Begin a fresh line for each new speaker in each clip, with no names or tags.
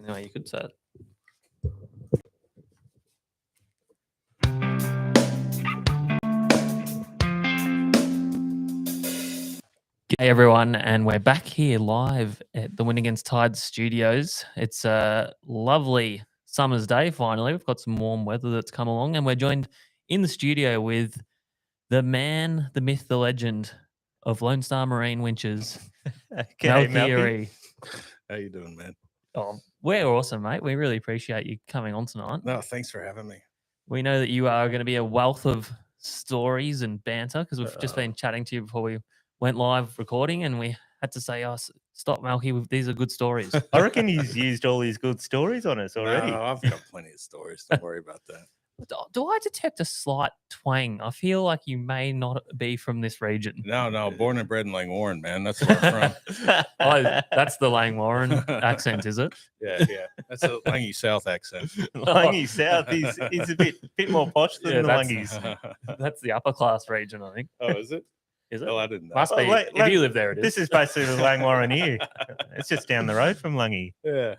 Any way you could say it. G'day everyone, and we're back here live at the Win Against Tide studios. It's a lovely summer's day finally. We've got some warm weather that's come along, and we're joined in the studio with the man, the myth, the legend of Lone Star Marine Winches, Malki.
How you doing, man?
Oh, we're awesome, mate. We really appreciate you coming on tonight.
No, thanks for having me.
We know that you are going to be a wealth of stories and banter because we've just been chatting to you before we went live recording, and we had to say, "Oh, stop, Malki. These are good stories."
I reckon he's used all his good stories on us already.
No, I've got plenty of stories. Don't worry about that.
Do I detect a slight twang? I feel like you may not be from this region.
No, born and bred in Langwarren, man. That's where I'm from.
Oh, that's the Langwarren accent, is it?
Yeah. That's a Langy South accent.
Langy South, he's a bit more posh than the Langies.
That's the upper class region, I think.
Oh, is it?
Is it?
Oh, I didn't know.
Must be. If you live there, it is.
This is basically the Langwarren here. It's just down the road from Langy.
Yeah.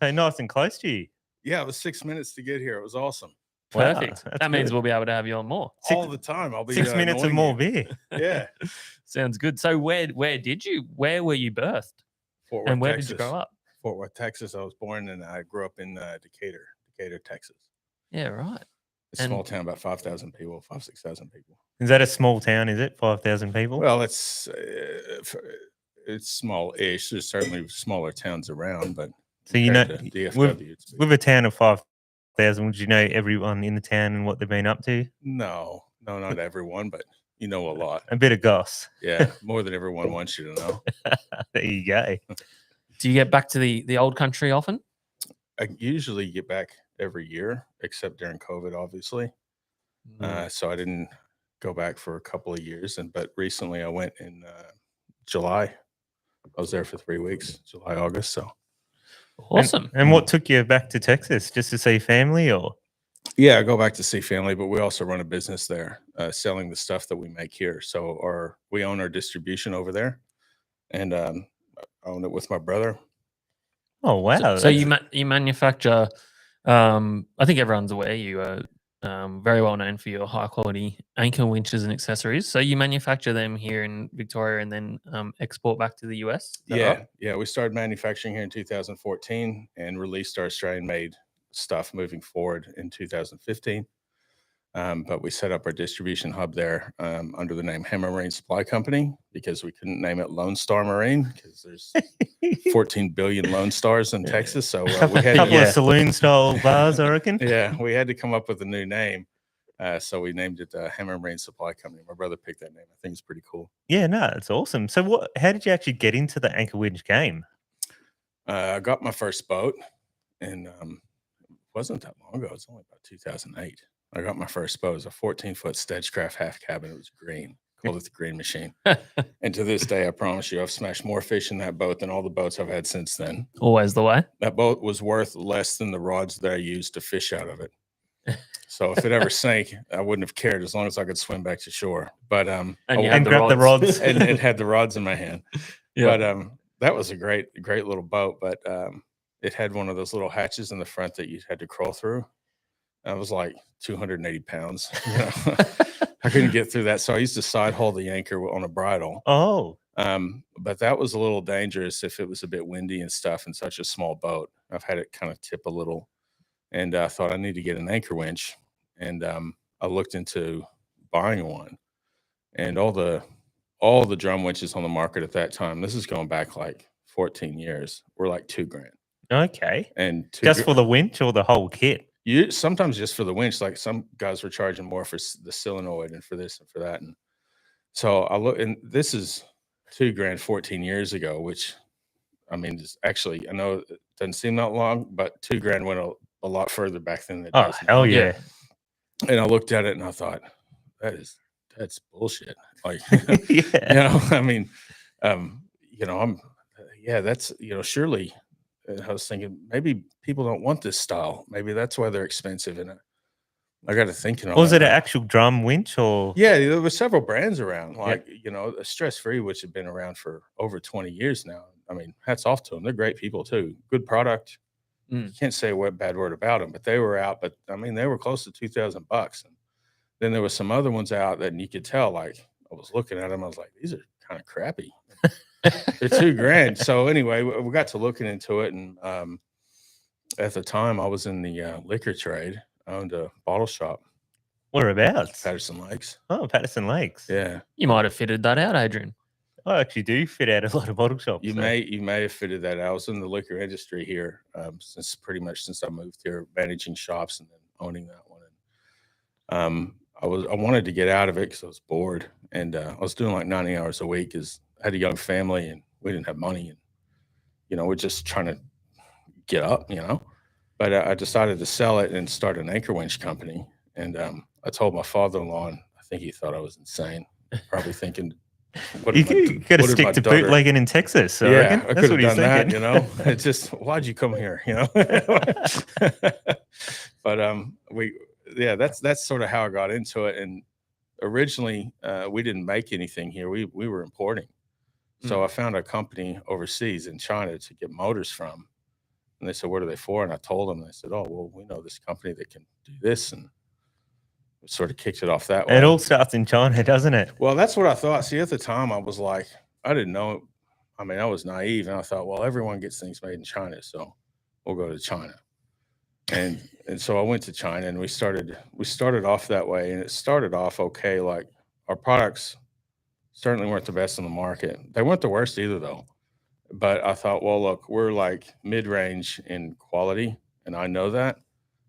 So nice and close to you.
Yeah, it was 6 minutes to get here. It was awesome.
Perfect.
Wow,
that means we'll be able to have you on more.
All the time. I'll be
6 minutes of more beer.
Yeah.
Sounds good. So where were you birthed?
Fort Worth,
And where
Texas.
did you grow up?
Fort Worth, Texas. I was born and I grew up in Decatur, Texas.
Yeah, right.
It's a small town, about 5,000 people, 6,000 people.
Is that a small town, is it? 5,000 people?
Well, it's small-ish. There's certainly smaller towns around, but
so you know,
DFW,
with a town of 5,000, would you know everyone in the town and what they've been up to?
No, not everyone, but you know a lot.
A bit of goss.
Yeah, more than everyone wants you to know.
There you go.
Do you get back to the old country often?
I usually get back every year, except during COVID, obviously. So I didn't go back for a couple of years, but recently I went in July. I was there for 3 weeks, July, August. So
awesome.
And what took you back to Texas? Just to see family, or?
Yeah, I go back to see family, but we also run a business there, selling the stuff that we make here. So we own our distribution over there, and I own it with my brother.
Oh wow!
So you manufacture. I think everyone's aware you are very well known for your high quality anchor winches and accessories. So you manufacture them here in Victoria and then export back to the US?
Yeah. We started manufacturing here in 2014 and released our Australian made stuff moving forward in 2015. But we set up our distribution hub there under the name Hammer Marine Supply Company because we couldn't name it Lone Star Marine because there's 14 billion Lone Stars in Texas. So we had
a couple of saloon style bars, I reckon.
Yeah, we had to come up with a new name. So we named it Hammer Marine Supply Company. My brother picked that name. I think it's pretty cool.
Yeah, no, it's awesome. So how did you actually get into the anchor winch game?
I got my first boat and it wasn't that long ago. It's only about 2008. I got my first boat. It was a 14-foot Steiger Craft half cabin. It was green. Called it the Green Machine. And to this day, I promise you, I've smashed more fish in that boat than all the boats I've had since then.
Always the way.
That boat was worth less than the rods that I used to fish out of it. So if it ever sank, I wouldn't have cared as long as I could swim back to shore. But
and grab the rods,
and it had the rods in my hand. Yeah. But that was a great little boat. But it had one of those little hatches in the front that you had to crawl through. I was like 280 pounds. You know? I couldn't get through that. So I used to side haul the anchor on a bridle.
Oh.
But that was a little dangerous if it was a bit windy and stuff in such a small boat. I've had it kind of tip a little. And I thought I need to get an anchor winch. And I looked into buying one. And all the drum winches on the market at that time, this is going back like 14 years, were like $2,000.
Okay.
And
just for the winch or the whole kit?
Sometimes just for the winch, like some guys were charging more for the solenoid and for this and for that. And so I look, and this is $2,000 14 years ago, which I mean, actually, I know it doesn't seem that long, but $2,000 went a lot further back then.
Oh, hell yeah.
And I looked at it and I thought, that's bullshit. Like,
yeah.
You know, I mean, that's, surely. I was thinking maybe people don't want this style. Maybe that's why they're expensive. And I got to thinking.
Was it an actual drum winch or?
Yeah, there were several brands around, like, a Stress Free, which have been around for over 20 years now. I mean, hats off to them. They're great people too. Good product. You can't say a bad word about them, but they were out. But I mean, they were close to $2,000. And then there was some other ones out that you could tell, like I was looking at them, I was like, these are kind of crappy. They're $2,000. So anyway, we got to looking into it. And at the time I was in the liquor trade. I owned a bottle shop.
Whereabouts?
Patterson Lakes.
Oh, Patterson Lakes.
Yeah.
You might have fitted that out, Adrian.
I actually do fit out a lot of bottle shops.
You may have fitted that out. I was in the liquor industry here since I moved here, managing shops and then owning that one. And I wanted to get out of it because I was bored, and I was doing like 90 hours a week because I had a young family and we didn't have money, and we're just trying to get up, But I decided to sell it and start an anchor winch company. And I told my father-in-law, and I think he thought I was insane, probably thinking.
You got to stick to bootlegging in Texas. So
yeah, I
that's
could have done
thinking.
that. It's just, why'd you come here? But that's sort of how I got into it. And originally, we didn't make anything here. We were importing. So I found a company overseas in China to get motors from. And they said, what are they for? And I told them, they said, oh, well, we know this company that can do this. And sort of kicked it off that way.
It all starts in China, doesn't it?
Well, that's what I thought. See, at the time, I was like, I didn't know. I mean, I was naive, and I thought, well, everyone gets things made in China, so we'll go to China. And so I went to China, and we started off that way, and it started off okay. Like, our products certainly weren't the best on the market. They weren't the worst either, though. But I thought, well, look, we're like mid-range in quality, and I know that,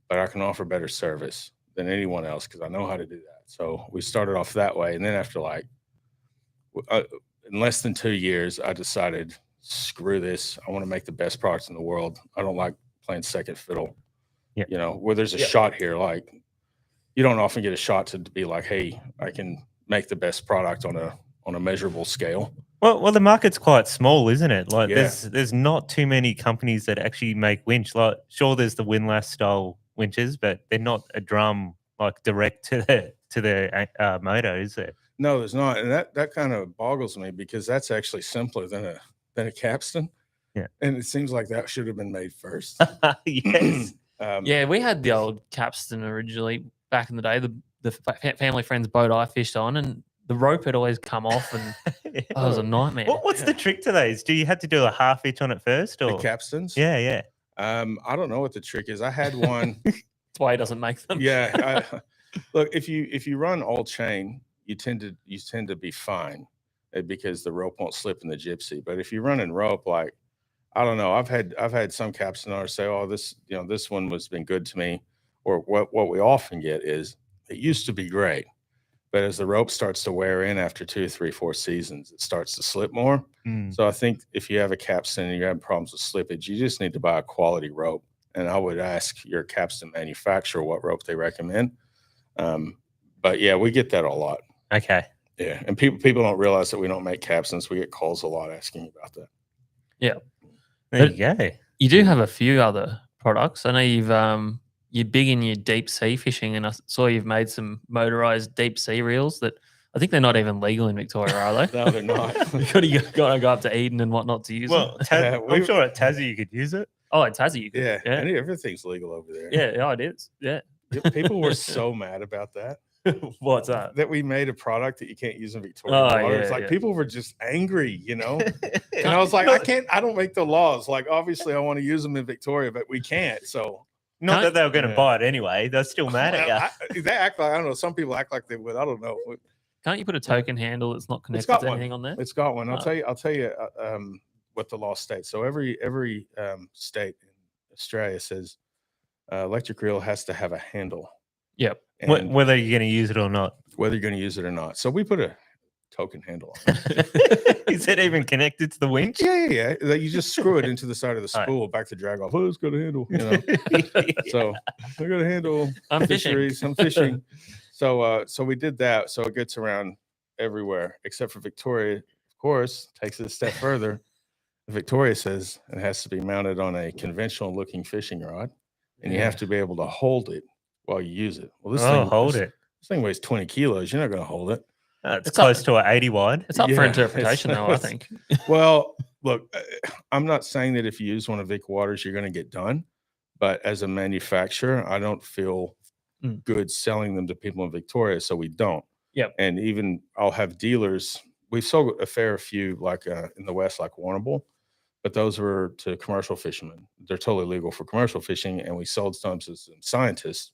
but I can offer better service than anyone else because I know how to do that. So we started off that way. And then after in less than 2 years, I decided, screw this. I want to make the best products in the world. I don't like playing second fiddle.
Yeah.
Where there's a shot here, like you don't often get a shot to be like, hey, I can make the best product on a measurable scale.
Well, the market's quite small, isn't it? Like there's not too many companies that actually make winch. Like sure, there's the windlass style winches, but they're not a drum like direct to the motor, is there?
No, there's not, and that kind of boggles me because that's actually simpler than a capstan.
Yeah,
and it seems like that should have been made first.
Yes.
Yeah, we had the old capstan originally back in the day. The family friend's boat I fished on, and the rope had always come off, and it was a nightmare.
What's the trick to those? Do you have to do a half hitch on it first, or
the capstans?
Yeah.
I don't know what the trick is. I had one.
That's why he doesn't make them.
Yeah. Look, if you run all chain, you tend to be fine because the rope won't slip in the gypsy. But if you run in rope, like I don't know, I've had some capstan owners say, "Oh, this one has been good to me," or what we often get is it used to be great, but as the rope starts to wear in after 2, 3, 4 seasons, it starts to slip more. So I think if you have a capstan and you have problems with slippage, you just need to buy a quality rope. And I would ask your capstan manufacturer what rope they recommend. But yeah, we get that a lot.
Okay.
Yeah, and people don't realize that we don't make capstans. We get calls a lot asking about that.
Yeah,
there you go.
You do have a few other products. I know you're big in your deep sea fishing, and I saw you've made some motorized deep sea reels that I think they're not even legal in Victoria, are they?
No, they're not.
You got to go up to Eden and whatnot to use them.
I'm sure at Tassie you could use it.
Oh, at Tassie you could.
Yeah. Everything's legal over there.
Yeah, it is. Yeah.
People were so mad about that.
What's that?
That we made a product that you can't use in Victoria water.
Yeah,
it's like people were just angry, And I was like, I don't make the laws. Like, obviously I want to use them in Victoria, but we can't. So
not that they were going to buy it anyway. They're still mad at
you. They act like, I don't know. Some people act like they would. I don't know.
Can't you put a token handle that's not connected to anything on there?
It's got one. I'll tell you what the law states. So every state in Australia says electric reel has to have a handle.
Yep.
Whether you're going to use it or not.
Whether you're going to use it or not. So we put a token handle on
it. Is it even connected to the winch?
Yeah. You just screw it into the side of the spool back to drag off. Oh, it's got a handle. So I got a handle.
I'm
fisheries. I'm fishing. So we did that. So it gets around everywhere except for Victoria. Of course, takes it a step further. Victoria says it has to be mounted on a conventional looking fishing rod, and you have to be able to hold it while you use it. Well, this thing weighs 20 kilos. You're not going to hold it.
It's close to an 80 wide.
It's up for interpretation, though, I think.
Well, look, I'm not saying that if you use one of Vic Waters, you're going to get done. But as a manufacturer, I don't feel good selling them to people in Victoria, so we don't.
Yep.
And even I'll have dealers. We've sold a fair few, like in the West, like Warrnambool, but those were to commercial fishermen. They're totally legal for commercial fishing, and we sold some to some scientists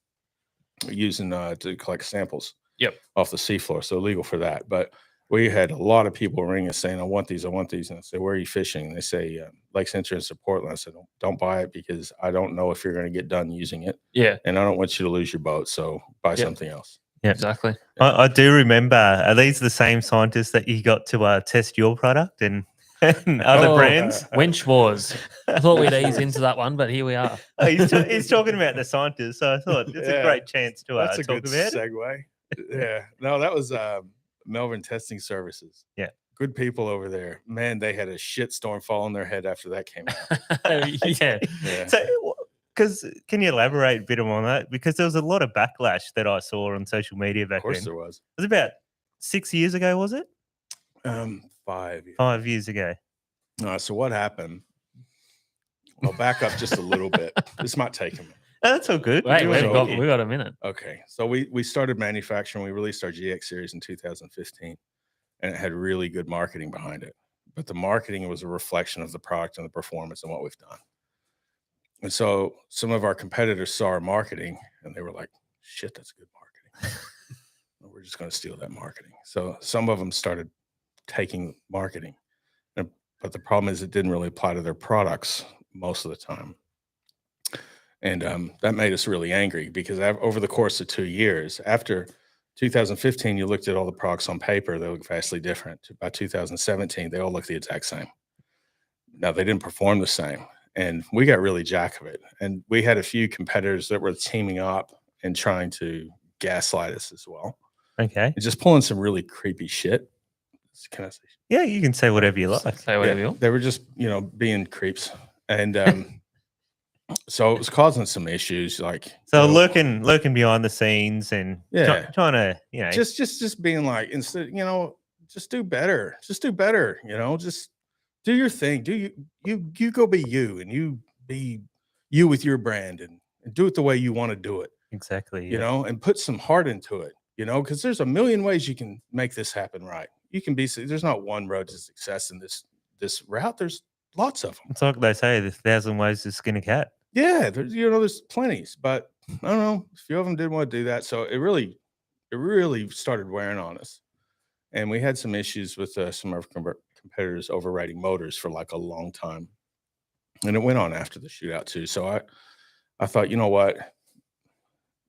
using to collect samples.
Yep.
Off the seafloor, so legal for that. But we had a lot of people ring us saying, I want these. And I say, where are you fishing? And they say, Lake Entrance to Portland. I said, don't buy it because I don't know if you're going to get done using it.
Yeah.
And I don't want you to lose your boat. So buy something else.
Yeah,
exactly.
I do remember, are these the same scientists that you got to test your product and other brands?
Winch was. I thought we'd ease into that one, but here we are.
He's talking about the scientists, so I thought it's a great chance to
That's a
talk
good
about
segue. Yeah. No, that was Melbourne Testing Services.
Yeah.
Good people over there. Man, they had a shitstorm fall on their head after that came out.
Yeah.
So, because can you elaborate a bit on that? Because there was a lot of backlash that I saw on social media back then.
Of course there was.
It was about 6 years ago, was it?
5 years.
5 years ago.
So what happened? I'll back up just a little bit. This might take a minute.
No, that's all good.
Wait, we got a minute.
Okay. So we started manufacturing. We released our GX series in 2015, and it had really good marketing behind it. But the marketing was a reflection of the product and the performance and what we've done. And so some of our competitors saw our marketing and they were like, shit, that's good marketing. We're just going to steal that marketing. So some of them started taking marketing. But the problem is it didn't really apply to their products most of the time. And that made us really angry because over the course of 2 years, after 2015, you looked at all the products on paper, they look vastly different. By 2017, they all look the exact same. Now, they didn't perform the same. And we got really jack of it. And we had a few competitors that were teaming up and trying to gaslight us as well.
Okay.
And just pulling some really creepy shit. Can I say?
Yeah, you can say whatever you like.
Say whatever you want.
They were just, being creeps. And so it was causing some issues. Like,
so lurking behind the scenes and trying to,
just being like, instead, just do better. Just do better. Just do your thing. Do you go be you, and you be you with your brand, and do it the way you want to do it.
Exactly.
And put some heart into it. Because there's a million ways you can make this happen right. You can there's not one road to success in this route. There's lots of them.
It's like they say, there's 1,000 ways to skin a cat.
Yeah, there's plenties, but I don't know. A few of them didn't want to do that. So it really started wearing on us. And we had some issues with some of our competitors overriding motors for like a long time. And it went on after the shootout too. So I thought, you know what?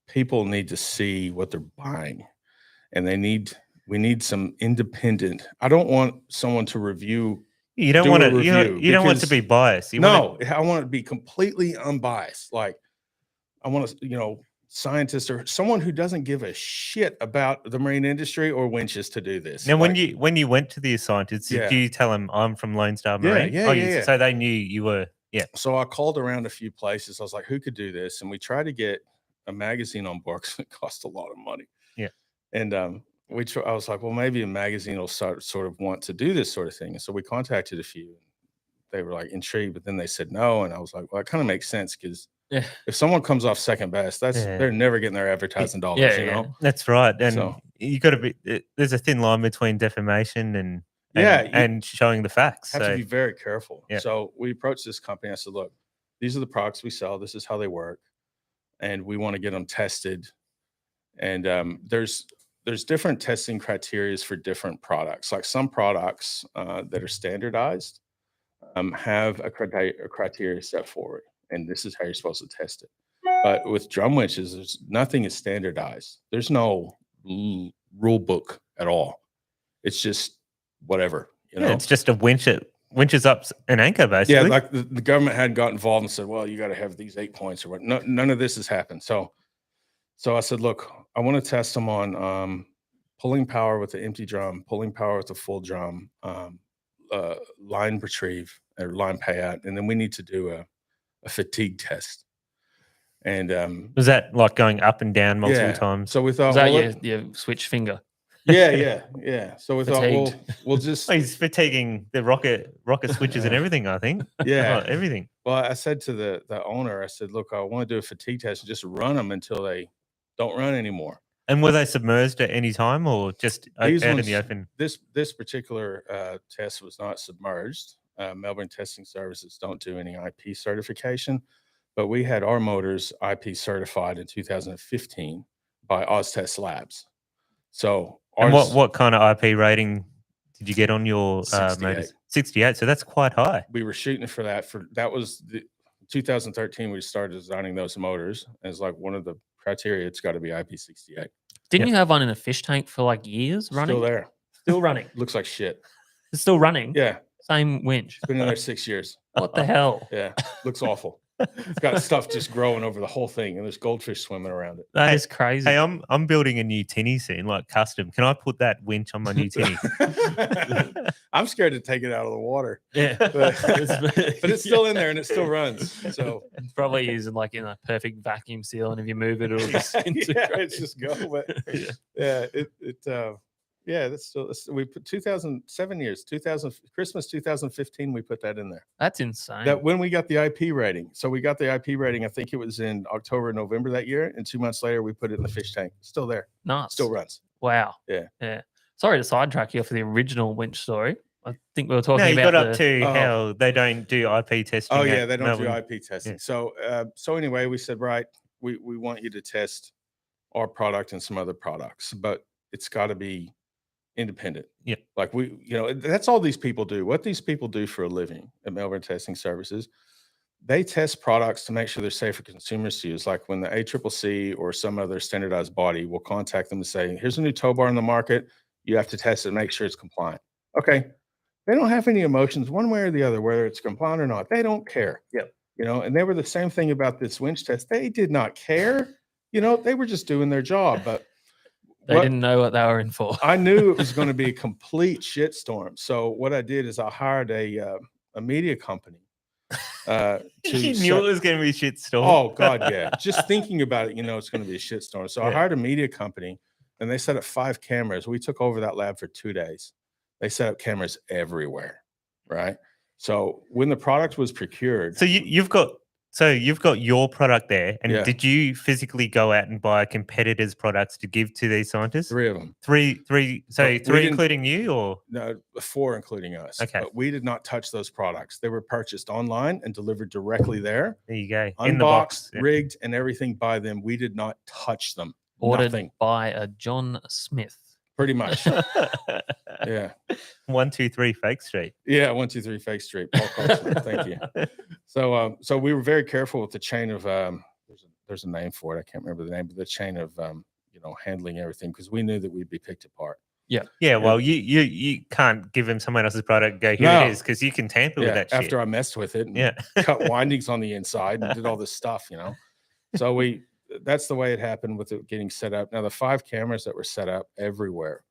People need to see what they're buying, and we need some independent. I don't want someone to review.
You don't want to. You don't want to be biased.
I want it to be completely unbiased. Like I want to, scientist or someone who doesn't give a shit about the marine industry or winches to do this.
Now, when you went to the scientists, did you tell them I'm from Lone Star Marine?
Yeah.
So they knew you were. Yeah.
So I called around a few places. I was like, who could do this? And we tried to get a magazine on books. It cost a lot of money.
Yeah.
And I was like, well, maybe a magazine will sort of want to do this sort of thing. And so we contacted a few. They were like intrigued, but then they said no. And I was like, well, it kind of makes sense because if someone comes off second best, they're never getting their advertising dollars.
That's right. And you got to be. There's a thin line between defamation and showing the facts.
Have to be very careful.
Yeah.
So we approached this company. I said, look, these are the products we sell. This is how they work. And we want to get them tested. And there's different testing criteria for different products. Like some products that are standardized have a criteria set forward, and this is how you're supposed to test it. But with drum winches, nothing is standardized. There's no rule book at all. It's just whatever.
It's just a winches up an anchor, basically.
Yeah, like the government had got involved and said, well, you got to have these 8 points or what. No, none of this has happened. So I said, look, I want to test them on pulling power with the empty drum, pulling power with the full drum, line retrieve or line payout, and then we need to do a fatigue test. And
was that like going up and down multiple times?
So we thought,
was that your switch finger?
Yeah. So we thought,
Fatigued.
we'll just
Oh, he's fatiguing the rocket switches and everything, I think.
yeah.
Oh, everything.
Well, I said to the owner, I said, look, I want to do a fatigue test and just run them until they don't run anymore.
And were they submerged at any time or just out in the open?
This particular test was not submerged. Melbourne Testing Services don't do any IP certification, but we had our motors IP certified in 2015 by Oztest Labs. So
and what kind of IP rating did you get on your
68.
motors? 68. So that's quite high.
We were shooting for that. That was the 2013. We started designing those motors. And it's like one of the criteria. It's got to be IP68.
Didn't you have one in a fish tank for like years running?
Still there.
Still running.
Looks like shit.
It's still running.
Yeah.
Same winch.
It's been in there 6 years.
What the hell?
Yeah. Looks awful. It's got stuff just growing over the whole thing, and there's goldfish swimming around it.
That is crazy.
Hey, I'm building a new tinny soon, like custom. Can I put that winch on my new tinny?
I'm scared to take it out of the water.
Yeah.
But it's still in there and it still runs. So
it's probably using like in a perfect vacuum seal, and if you move it, it'll just integrate.
it's just go. But that's still we put 2007 years, Christmas 2015. We put that in there.
That's insane.
That when we got the IP rating. So we got the IP rating. I think it was in October, November that year, and 2 months later we put it in the fish tank. Still there.
Nice.
Still runs.
Wow.
Yeah.
Sorry to sidetrack you for the original winch story. I think we were talking
No, you
about
got up to how they don't do IP testing.
Oh yeah, they don't do
Melbourne.
IP testing.
Yeah.
So anyway, we said, right, we want you to test our product and some other products, but it's got to be independent.
Yeah.
Like that's all these people do. What these people do for a living at Melbourne Testing Services, they test products to make sure they're safe for consumers to use. Like when the ACCC or some other standardized body will contact them and say, here's a new tow bar in the market. You have to test it and make sure it's compliant. Okay. They don't have any emotions one way or the other, whether it's compliant or not. They don't care.
Yep.
And they were the same thing about this winch test. They did not care. They were just doing their job, but
they didn't know what they were in for.
I knew it was going to be a complete shitstorm. So what I did is I hired a media company.
You knew it was going to be a shitstorm.
Oh God, yeah. Just thinking about it, it's going to be a shitstorm. So I hired a media company, and they set up 5 cameras. We took over that lab for 2 days. They set up cameras everywhere, right? So when the product was procured,
so you've got your product there, and did you physically go out and buy competitors' products to give to these scientists?
3 of them.
Three. So 3 including you, or
no, 4 including us.
Okay,
but we did not touch those products. They were purchased online and delivered directly there.
There you go,
unboxed,
in the box,
rigged, and everything by them. We did not touch them.
Ordered
Nothing.
by a John Smith.
Pretty much. Yeah.
1, 2, 3 Fake Street.
Yeah, 1, 2, 3 Fake Street. Paul Carson, thank you. So we were very careful with the chain of there's a name for it. I can't remember the name, but the chain of handling everything, because we knew that we'd be picked apart.
Yeah. Well, you can't give him someone else's product and go, here it is, because you can tamper with that shit.
After I messed with it and cut windings on the inside and did all this stuff, So that's the way it happened with it getting set up. Now, the 5 cameras that were set up everywhere,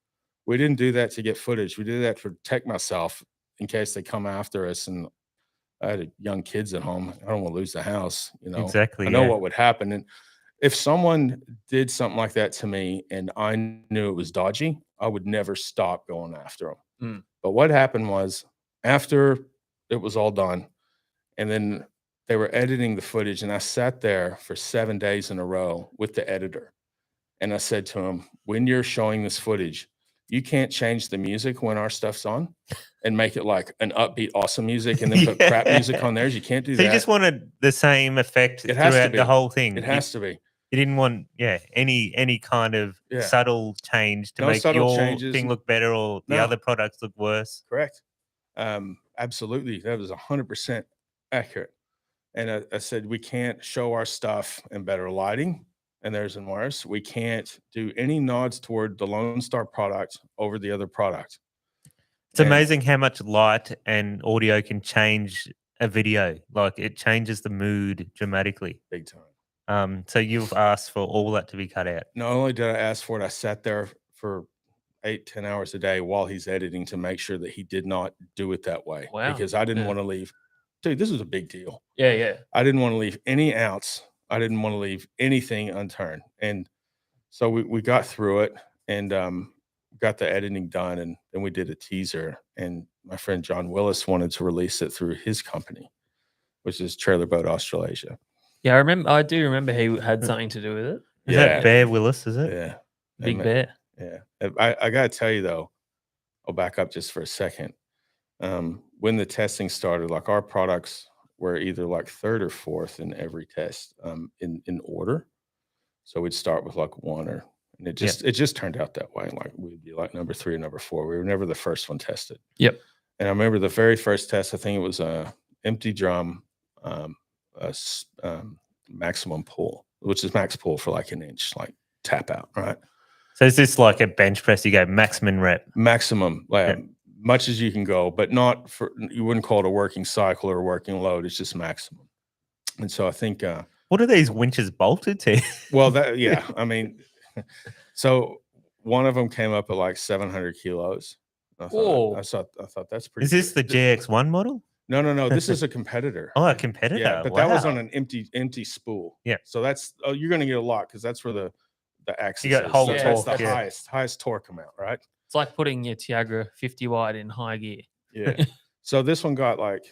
we didn't do that to get footage. We did that to protect myself in case they come after us. And I had young kids at home. I don't want to lose the house.
Exactly.
I know what would happen. And if someone did something like that to me and I knew it was dodgy, I would never stop going after them. But what happened was, after it was all done, and then they were editing the footage, and I sat there for 7 days in a row with the editor. And I said to him, when you're showing this footage, you can't change the music when our stuff's on and make it like an upbeat, awesome music and then put crap music on theirs. You can't do that.
So you just wanted the same effect throughout the whole thing.
It has to be.
You didn't want, any kind of subtle change to make your thing look better or the other products look worse.
Correct. Absolutely. That was 100% accurate. And I said, we can't show our stuff in better lighting, and theirs and worse. We can't do any nods toward the Lone Star product over the other product.
It's amazing how much light and audio can change a video. Like, it changes the mood dramatically.
Big time.
So you've asked for all that to be cut out.
Not only did I ask for it, I sat there for 8-10 hours a day while he's editing to make sure that he did not do it that way.
Wow.
Because I didn't want to leave. Dude, this was a big deal.
Yeah.
I didn't want to leave any outs. I didn't want to leave anything unturned. And so we got through it, and got the editing done, and then we did a teaser. And my friend John Willis wanted to release it through his company, which is Trailer Boat Australasia.
Yeah, I do remember he had something to do with it.
Is that Bear Willis, is it?
Yeah.
Big Bear.
Yeah. I got to tell you, though, I'll back up just for a second. When the testing started, like our products were either like third or fourth in every test in order. So we'd start with like one, and it just turned out that way. Like we'd be like number 3 or number 4. We were never the first one tested.
Yep.
And I remember the very first test, I think it was a empty drum, maximum pull, which is max pull for like an inch, like tap out, right?
So is this like a bench press? You go maximum rep?
Maximum, like much as you can go, but not for, you wouldn't call it a working cycle or a working load. It's just maximum. And so I think,
what are these winches bolted to?
Well, I mean, so one of them came up at like 700 kilos. I thought that's pretty.
Is this
good.
the GX1 model?
No. This is a competitor.
Oh, a competitor.
Yeah, but that was on an empty spool.
Yeah.
So that's you're going to get a lot because that's where the axis.
You got
is.
whole
So
torque.
that's the highest torque amount, right?
It's like putting your Tiagra 50 wide in high gear.
Yeah. So this one got like,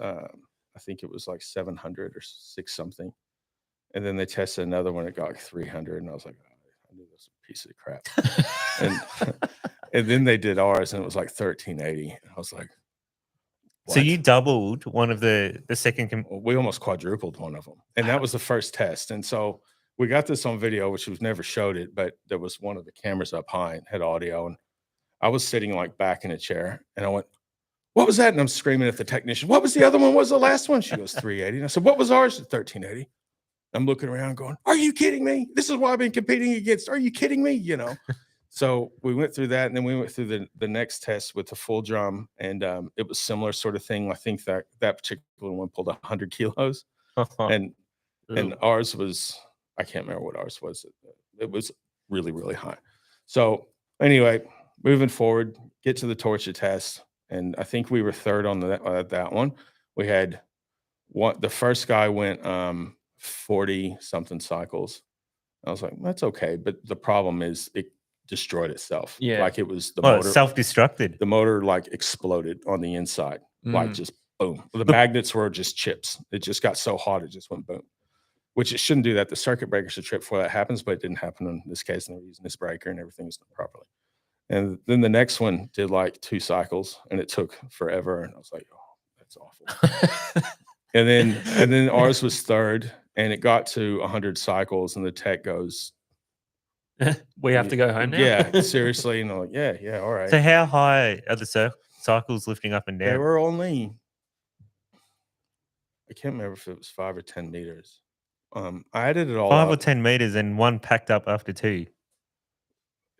I think it was like 700 or 6 something, and then they tested another one. It got like 300, and I was like, oh, I knew this was a piece of crap. and then they did ours, and it was like 1380. And I was like, what?
So you doubled one of the second.
We almost quadrupled one of them, and that was the first test. And so we got this on video, which was never showed it, but there was one of the cameras up high and had audio, and I was sitting like back in a chair, and I went, "What was that?" And I'm screaming at the technician, "What was the other one? What was the last one?" She goes, 380. And I said, "What was ours?" 1380. I'm looking around going, "Are you kidding me? This is what I've been competing against. Are you kidding me?" You know? So we went through that, and then we went through the next test with the full drum, and it was similar sort of thing. I think that particular one pulled 100 kilos, and ours was, I can't remember what ours was. It was really, really high. So anyway, moving forward, get to the torture test, and I think we were third on that one. We had the first guy went 40 something cycles. I was like, that's okay, but the problem is it destroyed itself.
Yeah,
like it was the motor
self-destructed.
The motor like exploded on the inside, like just boom. The magnets were just chips. It just got so hot, it just went boom. Which it shouldn't do that. The circuit breaker should trip before that happens, but it didn't happen in this case. And they were using this breaker, and everything was done properly. And then the next one did like 2 cycles, and it took forever. And I was like, oh, that's awful. and then ours was third, and it got to 100 cycles, and the tech goes,
we have to go home now.
Yeah, seriously. And I'm like, yeah, all right.
So how high are the cycles lifting up and down?
They were only, I can't remember if it was 5 or 10 meters. I added it all
5
up.
or 10 meters, and one packed up after 2.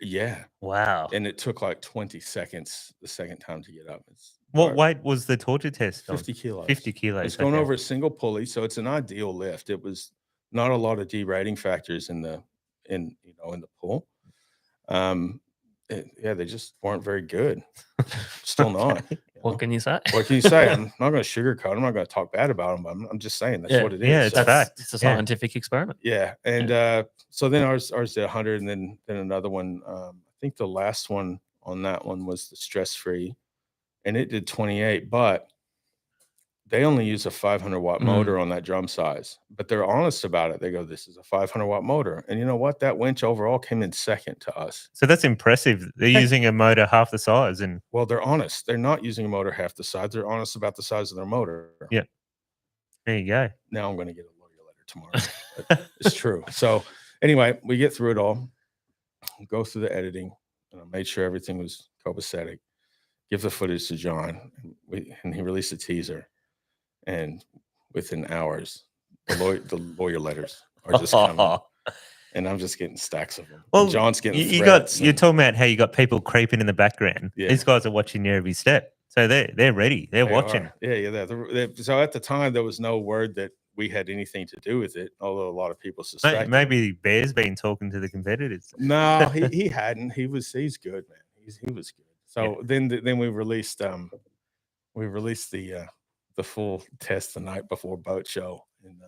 Yeah.
Wow.
And it took like 20 seconds the second time to get up.
What weight was the torture test?
50 kilos.
50 kilos.
It's going over a single pulley, so it's an ideal lift. It was not a lot of derating factors in the pull. They just weren't very good. Still not.
What can you say?
What can you say? I'm not going to sugarcoat. I'm not going to talk bad about them. But I'm just saying that's what it is.
Yeah, it's a fact.
It's a scientific experiment.
Yeah, and so then ours did 100, and then another one. I think the last one on that one was the stress free, and it did 28. But they only use a 500 watt motor on that drum size. But they're honest about it. They go, "This is a 500 watt motor," and you know what? That winch overall came in second to us.
So that's impressive. They're using a motor half the size, and
well, they're honest. They're not using a motor half the size. They're honest about the size of their motor.
Yeah. There you go.
Now I'm going to get a lawyer letter tomorrow. It's true. So anyway, we get through it all, go through the editing, and I made sure everything was copacetic. Give the footage to John, and he released a teaser. And within hours, the lawyer letters are just coming, and I'm just getting stacks of them. Well, and John's getting
you're talking about how you got people creeping in the background. Yeah. These guys are watching your every step, so they're ready. They're watching.
So at the time, there was no word that we had anything to do with it, although a lot of people suspect.
Maybe Bear's been talking to the competitors.
No, he hadn't. He's good, man. He was good. So then we released the full test the night before boat show in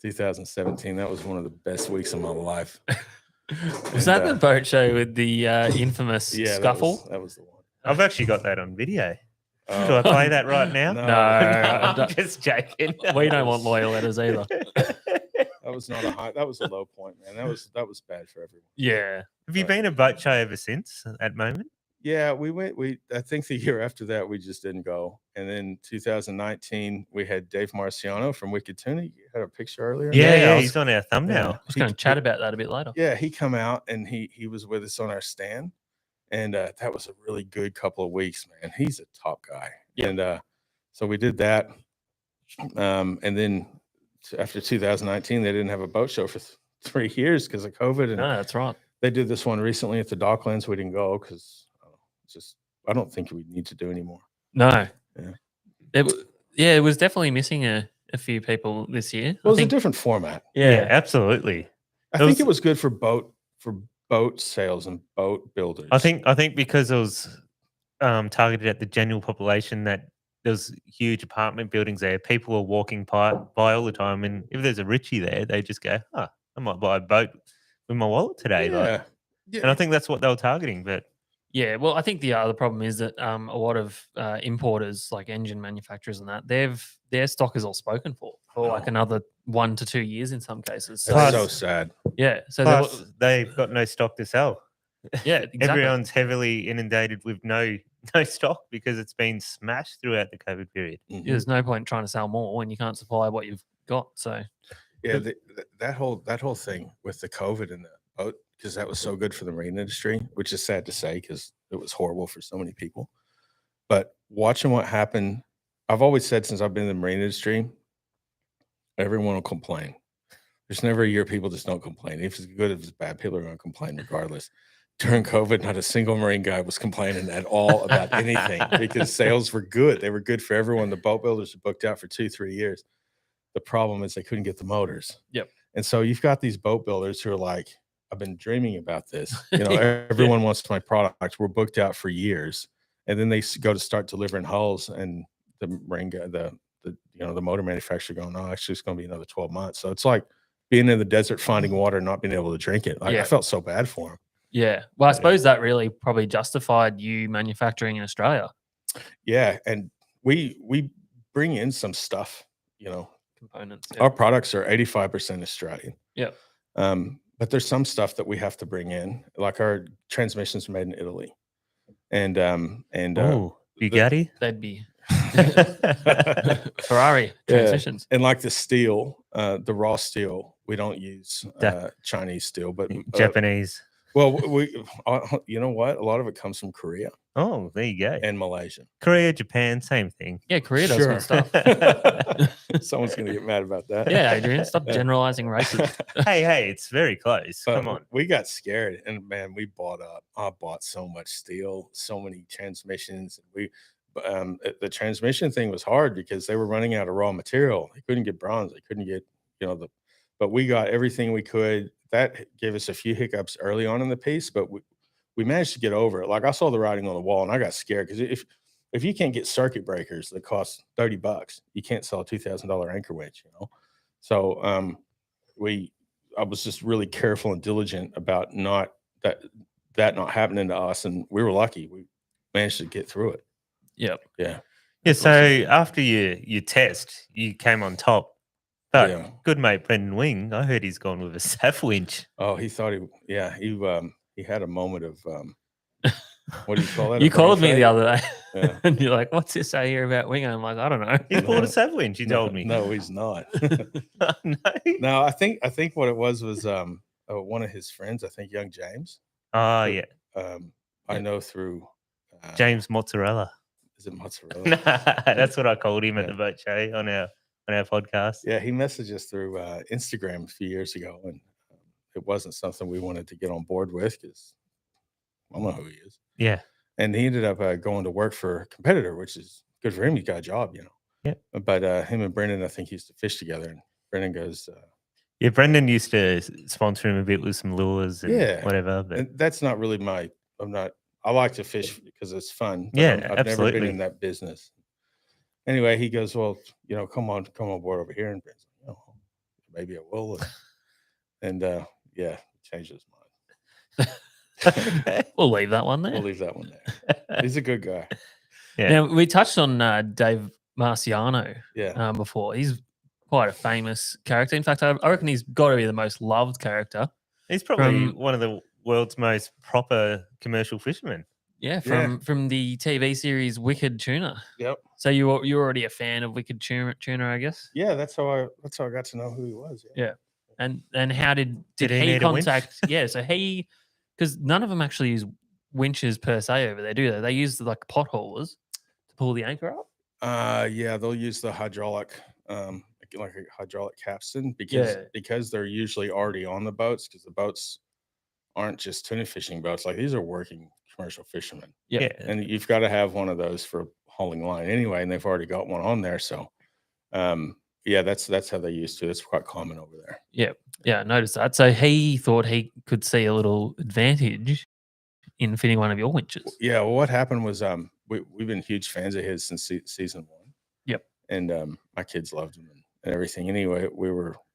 2017. That was one of the best weeks of my life.
Was that the boat show with the infamous scuffle?
That was the one.
I've actually got that on video.
Oh.
Do I play that right now?
No.
No,
I'm just joking.
we don't want lawyer letters either.
That was not a high. That was a low point, man. That was bad for everyone.
Yeah.
Have you been a boat show ever since that moment?
Yeah, we went. I think the year after that we just didn't go. And then 2019 we had Dave Marciano from Wicked Tuna. You had a picture earlier.
Yeah, he's on our thumbnail.
I was going to chat about that a bit later.
Yeah, he come out and he was with us on our stand, and that was a really good couple of weeks, man. He's a top guy.
Yep.
And so we did that, and then after 2019 they didn't have a boat show for 3 years because of COVID. And
No, that's right.
they did this one recently at the Docklands. We didn't go because I don't think we need to do anymore.
No.
Yeah.
It was definitely missing a few people this year.
Well, it was a different format.
Yeah, absolutely.
I think it was good for boat sales and boat builders.
I think because it was targeted at the general population, that there's huge apartment buildings there. People are walking by all the time, and if there's a Richie there, they just go, "I might buy a boat with my wallet today."
Yeah.
And I think that's what they were targeting. But
yeah, well, I think the other problem is that a lot of importers, like engine manufacturers and that, their stock is all spoken for like another 1 to 2 years in some cases.
That's so sad.
Yeah. So
plus, they've got no stock to sell.
Yeah, exactly.
Everyone's heavily inundated with no stock because it's been smashed throughout the COVID period.
Mhm.
There's no point trying to sell more when you can't supply what you've got. So
Yeah, that whole thing with the COVID and the boat, because that was so good for the marine industry, which is sad to say because it was horrible for so many people. But watching what happened, I've always said since I've been in the marine industry, everyone will complain. There's never a year people just don't complain. If it's good, if it's bad, people are going to complain regardless. During COVID, not a single marine guy was complaining at all about anything because sales were good. They were good for everyone. The boat builders were booked out for 2-3 years. The problem is they couldn't get the motors.
Yep.
And so you've got these boat builders who are like, I've been dreaming about this. Everyone wants my product. We're booked out for years. And then they go to start delivering hulls, and the marine guy, the motor manufacturer going, no, actually it's going to be another 12 months. So it's like being in the desert, finding water, not being able to drink it. I felt so bad for him.
yeah, well, I suppose that really probably justified you manufacturing in Australia.
Yeah. And we bring in some stuff,
Components.
Our products are 85% Australian.
Yeah.
But there's some stuff that we have to bring in, like our transmissions are made in Italy. And
Bugatti?
They'd be Ferrari transmissions.
And like the steel, the raw steel, we don't use Chinese steel, but
Japanese.
Well, you know what? A lot of it comes from Korea.
Oh, there you go.
And Malaysia.
Korea, Japan, same thing.
Yeah, Korea does good stuff.
Someone's going to get mad about that.
Yeah, Adrian, stop generalizing races.
Hey, it's very close. Come on.
We got scared, and man, we bought up. I bought so much steel, so many transmissions. The transmission thing was hard because they were running out of raw material. They couldn't get bronze. They couldn't get, but we got everything we could. That gave us a few hiccups early on in the piece, but we managed to get over it. Like I saw the writing on the wall and I got scared because if you can't get circuit breakers that cost $30, you can't sell a $2,000 anchor winch, So I was just really careful and diligent about not happening to us, and we were lucky. We managed to get through it.
Yep.
Yeah.
Yeah. So after your test, you came on top. But good mate Brendan Wing, I heard he's gone with a Sav winch.
Oh, he thought he had a moment of what do you call that?
You called me the other day, and you're like, "What's this I hear about Wing?" I'm like, "I don't know."
He's bought a Sav winch. He told me.
No, he's not.
No,
I think what it was one of his friends. I think young James.
Oh yeah.
I know through
James Mozzarella.
Is it Mozzarella?
That's what I called him at the boat show on our podcast.
Yeah, he messaged us through Instagram a few years ago, and it wasn't something we wanted to get on board with because I don't know who he is.
Yeah.
And he ended up going to work for a competitor, which is good for him. He got a job,
Yeah.
But him and Brendan, I think, used to fish together. And Brendan goes,
yeah, Brendan used to sponsor him a bit with some lures and whatever. But
and that's not really I like to fish because it's fun. But
Yeah,
I've
absolutely.
never been in that business. Anyway, he goes, well, come on board over here. And Brendan's like, maybe I will. And changed his mind.
Okay.
We'll leave that one there.
We'll leave that one there. He's a good guy.
Yeah.
Now, we touched on Dave Marciano
Yeah.
before. He's quite a famous character. In fact, I reckon he's got to be the most loved character.
He's probably
From-
one of the world's most proper commercial fishermen.
Yeah, from the TV series Wicked Tuna.
Yep.
So you're already a fan of Wicked Tuna, I guess.
Yeah, that's how I got to know who he was.
Yeah. And how did
Did he
he
need a winch?
contact? Yeah, so because none of them actually use winches per se over there, do they? They use like pot haulers to pull the anchor up.
Yeah, they'll use the hydraulic, like a hydraulic capstan because they're usually already on the boats because the boats aren't just tuna fishing boats. Like these are working commercial fishermen.
Yeah.
And you've got to have one of those for hauling line anyway, and they've already got one on there. So, yeah, that's how they used to. It's quite common over there.
Yeah, I noticed that. So he thought he could see a little advantage in fitting one of your winches.
Yeah, well, what happened was we've been huge fans of his since season 1.
Yep.
And my kids loved him and everything. Anyway,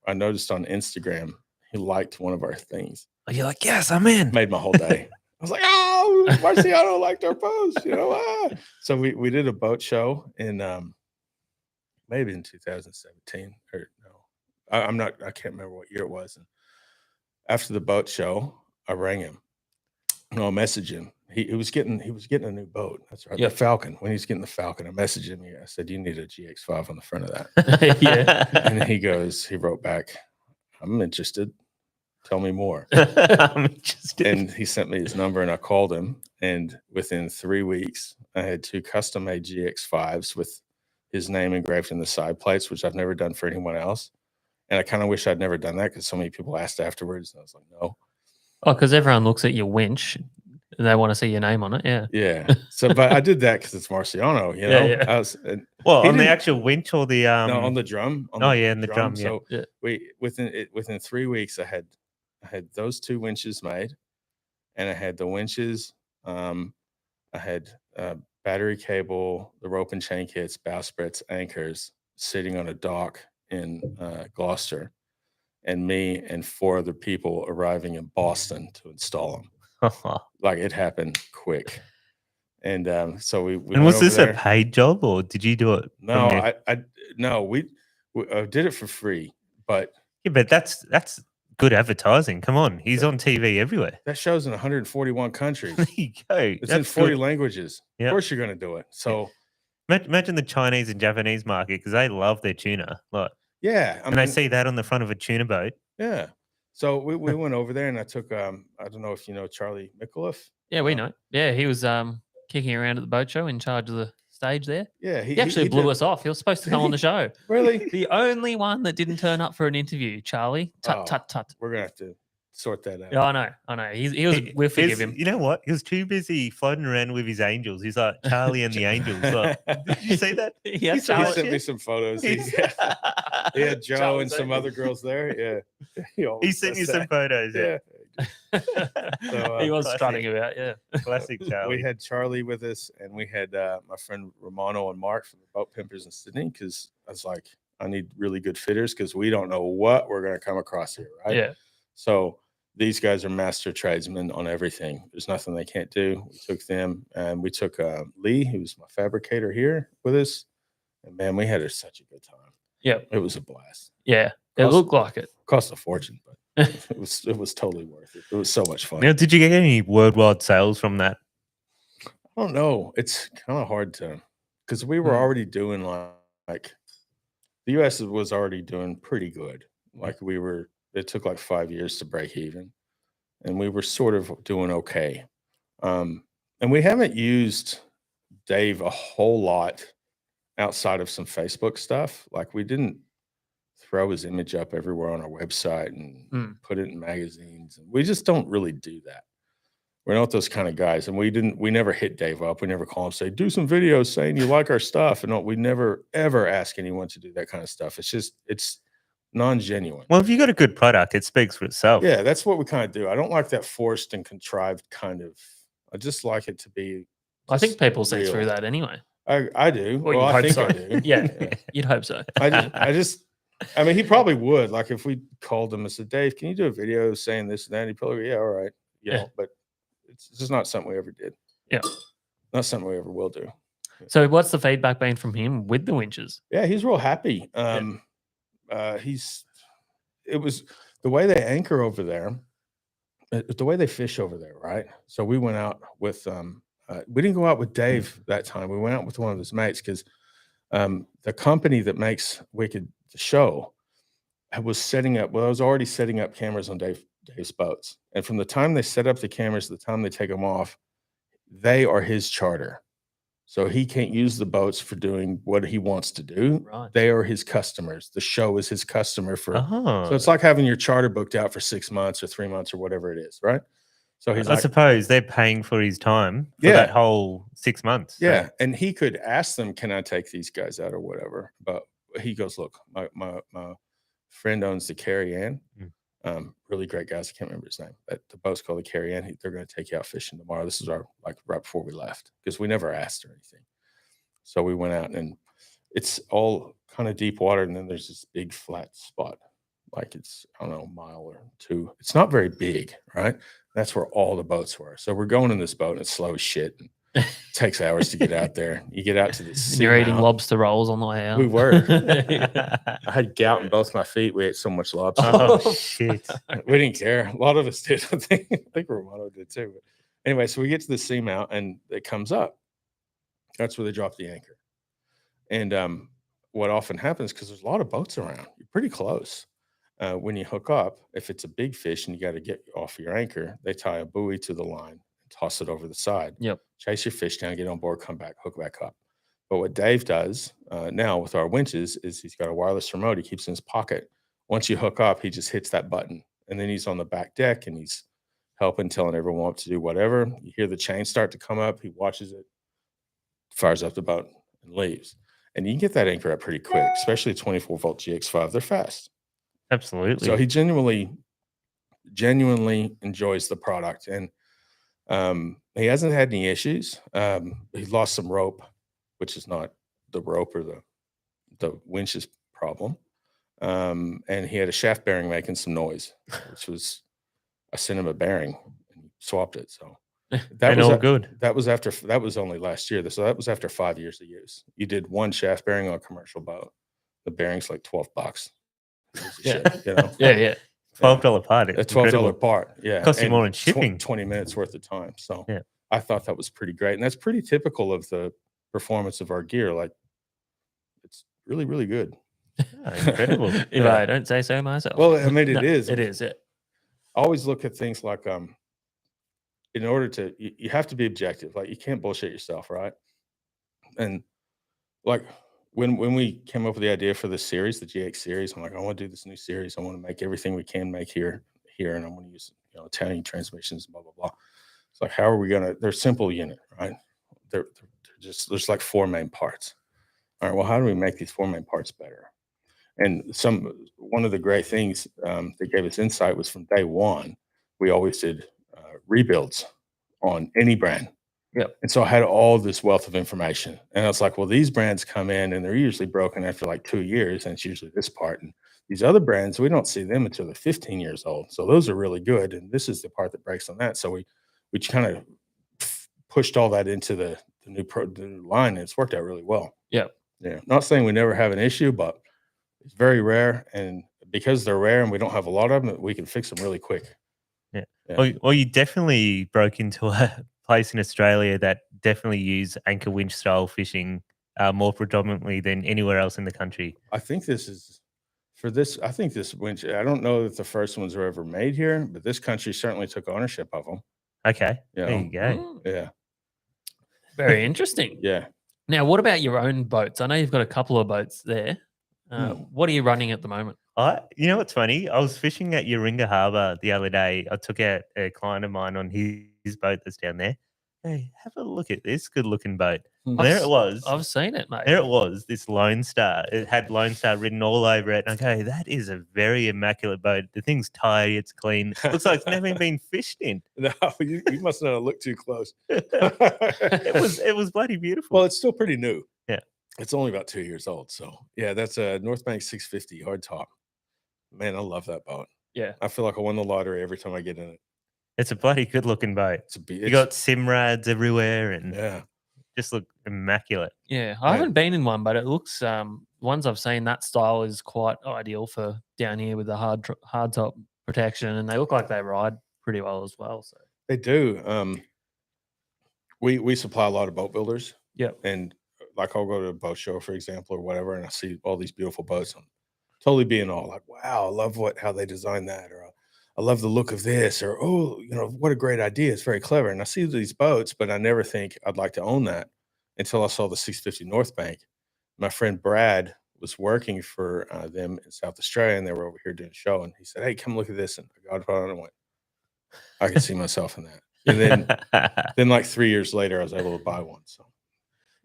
I noticed on Instagram he liked one of our things.
You're like, yes, I'm in.
Made my whole day. I was like, oh, Marciano liked our post, So we did a boat show in maybe in 2017 or no, I can't remember what year it was. And after the boat show, I rang him. No, I messaged him. He was getting a new boat. That's right.
Yep.
The Falcon. When he's getting the Falcon, I messaged him. I said, you need a GX5 on the front of that.
Yeah.
And he wrote back, I'm interested. Tell me more.
I'm interested.
And he sent me his number and I called him. And within 3 weeks, I had 2 custom made GX5s with his name engraved in the side plates, which I've never done for anyone else. And I kind of wish I'd never done that because so many people asked afterwards. And I was like, no.
Oh, because everyone looks at your winch and they want to see your name on it. Yeah.
Yeah. So, but I did that because it's Marciano,
Yeah.
I was, and
Well,
he
on the
didn't-
actual winch or the
no, on the drum. On
in the drum. Yeah.
So
Yeah.
within 3 weeks, I had those 2 winches made, and I had the winches. I had battery cable, the rope and chain kits, bowsprits, anchors sitting on a dock in Gloucester, and me and 4 other people arriving in Boston to install them. Like it happened quick. And so we
And
went
was
over
this
there.
a paid job or did you do it?
No,
from your-
no, we did it for free, but
Yeah, but that's good advertising. Come on, he's on TV everywhere.
that show's in 141 countries.
There you go.
It's in
That's
40
good.
languages.
Yep.
Of course, you're going to do it. So,
Imagine the Chinese and Japanese market because they love their tuna. Like,
yeah,
and they see that on the front of a tuna boat.
yeah. So we went over there, and I took I don't know if you know Charlie Mikuliff.
Yeah, we know. Yeah, he was kicking around at the boat show in charge of the stage there.
Yeah,
He actually blew
did-
us off. He was supposed to come on the show.
Really?
The only one that didn't turn up for an interview, Charlie. Tut,
Oh.
tut, tut.
We're gonna have to sort that out.
Yeah, I know. He was. We'll forgive him.
You know what? He was too busy floating around with his angels. He's like Charlie and the angels. Like, did you see that?
Yeah,
He
Charlie.
sent me some photos. He had Joe
Charlie's
and some
angels.
other girls there. Yeah,
He
always
sent you
does
some
that.
photos. Yeah,
So,
He was
classic.
strutting about. Yeah.
classic Charlie.
we had Charlie with us, and we had my friend Romano and Mark from the Boat Pimpers in Sydney. Because I was like, I need really good fitters because we don't know what we're going to come across here, right?
Yeah.
So these guys are master tradesmen on everything. There's nothing they can't do. We took them, and we took Lee, who's my fabricator here, with us. And man, we had such a good time.
Yeah.
It was a blast.
Yeah. It
Cost-
looked like it.
Cost a fortune, but it was totally worth it. It was so much fun.
Now, did you get any worldwide sales from that?
I don't know. It's kind of hard to, because we were already doing like the US was already doing pretty good. Like it took like 5 years to break even, and we were sort of doing okay. And we haven't used Dave a whole lot outside of some Facebook stuff. Like we didn't throw his image up everywhere on our website and put it in magazines. We just don't really do that. We're not those kind of guys. And we never hit Dave up. We never call him, say, do some videos saying you like our stuff. And we never, ever ask anyone to do that kind of stuff. It's non-genuine.
Well, if you got a good product, it speaks for itself.
Yeah, that's what we kind of do. I don't like that forced and contrived kind of, I just like it to be.
I think
just
people see
real.
through that anyway.
I do.
Well,
Well,
you'd
I
hope
think
so.
I do.
Yeah. You'd hope so.
I mean, he probably would. Like if we called him and said, Dave, can you do a video saying this and that? He'd probably go, yeah, all right. you know, but it's just not something we ever did.
Yeah.
Not something we ever will do.
So what's the feedback been from him with the winches?
Yeah, he's real happy. It was the way they anchor over there, the way they fish over there, right? So we went out with we didn't go out with Dave that time. We went out with one of his mates because the company that makes Wicked the show was already setting up cameras on Dave's boats. And from the time they set up the cameras to the time they take them off, they are his charter. So he can't use the boats for doing what he wants to do.
Right.
They are his customers. The show is his customer for.
Oh.
So it's like having your charter booked out for 6 months or 3 months or whatever it is, right? So he's
I suppose they're paying for his time for
Yeah.
that whole 6 months. So.
yeah, and he could ask them, "Can I take these guys out or whatever?" But he goes, "Look, my friend owns the Carrie Ann. Really great guys. I can't remember his name. But the boat's called the Carrie Ann. They're going to take you out fishing tomorrow." This is right before we left because we never asked or anything. So we went out and it's all kind of deep water, and then there's this big flat spot, like it's I don't know, a mile or two. It's not very big, right? That's where all the boats were. So we're going in this boat and it's slow as shit. And it takes hours to get out there. You get out to the
You're eating lobster rolls on the way out.
We were. I had gout in both my feet. We ate so much lobster.
Oh, shit.
We didn't care. A lot of us did. I think Romano did too. But anyway, so we get to the seamount and it comes up. That's where they drop the anchor. And what often happens, because there's a lot of boats around, you're pretty close. When you hook up, if it's a big fish and you got to get off your anchor, they tie a buoy to the line, toss it over the side.
Yep.
Chase your fish down, get on board, come back, hook back up. But what Dave does now with our winches is he's got a wireless remote he keeps in his pocket. Once you hook up, he just hits that button, and then he's on the back deck and he's helping, telling everyone what to do, whatever. You hear the chain start to come up. He watches it, fires up the boat, and leaves. And you can get that anchor up pretty quick, especially 24-volt GX5. They're fast.
Absolutely.
So he genuinely enjoys the product, and he hasn't had any issues. He lost some rope, which is not the rope or the winch's problem. And he had a shaft bearing making some noise, which was I sent him a bearing and he swapped it. So that was
all good.
That was only last year. So that was after 5 years of use. You did one shaft bearing on a commercial boat. The bearing's like $12.
Yeah.
Shit, you know?
Yeah.
$12 part.
A $12 part. Yeah.
Costs you
And
more in shipping.
20 minutes worth of time. So
Yeah.
I thought that was pretty great. And that's pretty typical of the performance of our gear. Like it's really, really good.
Oh, incredible.
If I don't say so myself.
Well, I mean,
No,
it is.
It is. Yeah.
I always look at things like in order to you have to be objective. Like you can't bullshit yourself, right? And like when we came up with the idea for this series, the GX series, I'm like, I want to do this new series. I want to make everything we can make here, and I want to use Italian transmissions, blah blah blah. It's like, how are we gonna? They're simple unit, right? They're just there's like 4 main parts. All right, well, how do we make these 4 main parts better? And one of the great things that gave us insight was from day one, we always did rebuilds on any brand.
Yep.
And so I had all this wealth of information. And I was like, well, these brands come in and they're usually broken after like 2 years, and it's usually this part. And these other brands, we don't see them until they're 15 years old. So those are really good. And this is the part that breaks on that. So we kind of pushed all that into the new line, and it's worked out really well.
Yep.
Yeah. Not saying we never have an issue, but it's very rare. And because they're rare and we don't have a lot of them, we can fix them really quick.
Yeah.
Yeah.
Well, you definitely broke into a place in Australia that definitely use anchor winch style fishing more predominantly than anywhere else in the country.
I think this winch, I don't know that the first ones were ever made here, but this country certainly took ownership of them.
Okay.
You
There
know?
you go.
Yeah.
Very interesting.
Yeah.
Now, what about your own boats? I know you've got a couple of boats there. What are you running at the moment?
You know what's funny? I was fishing at Yoringa Harbour the other day. I took out a client of mine on his boat that's down there. Hey, have a look at this good looking boat. There it was.
I've seen it, mate.
There it was, this Lone Star. It had Lone Star written all over it. And I go, that is a very immaculate boat. The thing's tidy, it's clean. Looks like it's never been fished in.
No, you must not have looked too close.
It was bloody beautiful.
Well, it's still pretty new.
Yeah.
It's only about 2 years old. So yeah, that's a North Bank 650 hard top. Man, I love that boat.
Yeah.
I feel like I won the lottery every time I get in it.
It's a bloody good looking boat. You got simrads everywhere and just look immaculate.
Yeah, I haven't been in one, but it looks ones I've seen that style is quite ideal for down here with the hard top protection, and they look like they ride pretty well as well. So
they do. We supply a lot of boat builders.
Yep.
And like I'll go to a boat show, for example, or whatever, and I see all these beautiful boats. I'm totally being all like, wow, I love how they designed that, or I love the look of this, or oh, what a great idea. It's very clever. And I see these boats, but I never think I'd like to own that until I saw the 650 North Bank. My friend Brad was working for them in South Australia, and they were over here doing a show, and he said, hey, come look at this. And I got on and went, I can see myself in that. And then like 3 years later, I was able to buy one. So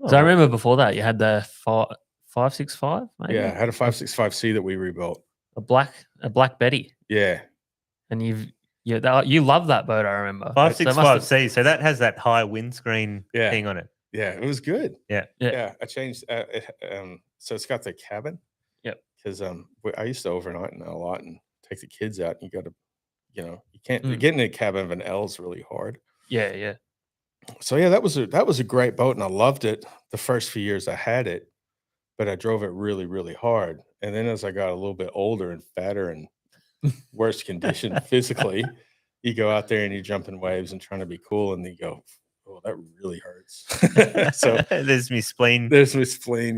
I remember before that you had the 565, maybe?
Yeah, I had a 565C that we rebuilt.
A Black Betty.
Yeah.
And you love that boat, I remember.
565C, so that has that high windscreen thing on it.
Yeah, it was good.
Yeah.
I changed so it's got the cabin.
Yep.
Because I used to overnight in that a lot and take the kids out, and you got to, you can't getting in a cabin of an L is really hard.
Yeah.
So yeah, that was a great boat, and I loved it the first few years I had it, but I drove it really, really hard. And then as I got a little bit older and fatter and worse condition physically, you go out there and you jump in waves and trying to be cool, and you go, oh, that really hurts. So
there's my spleen.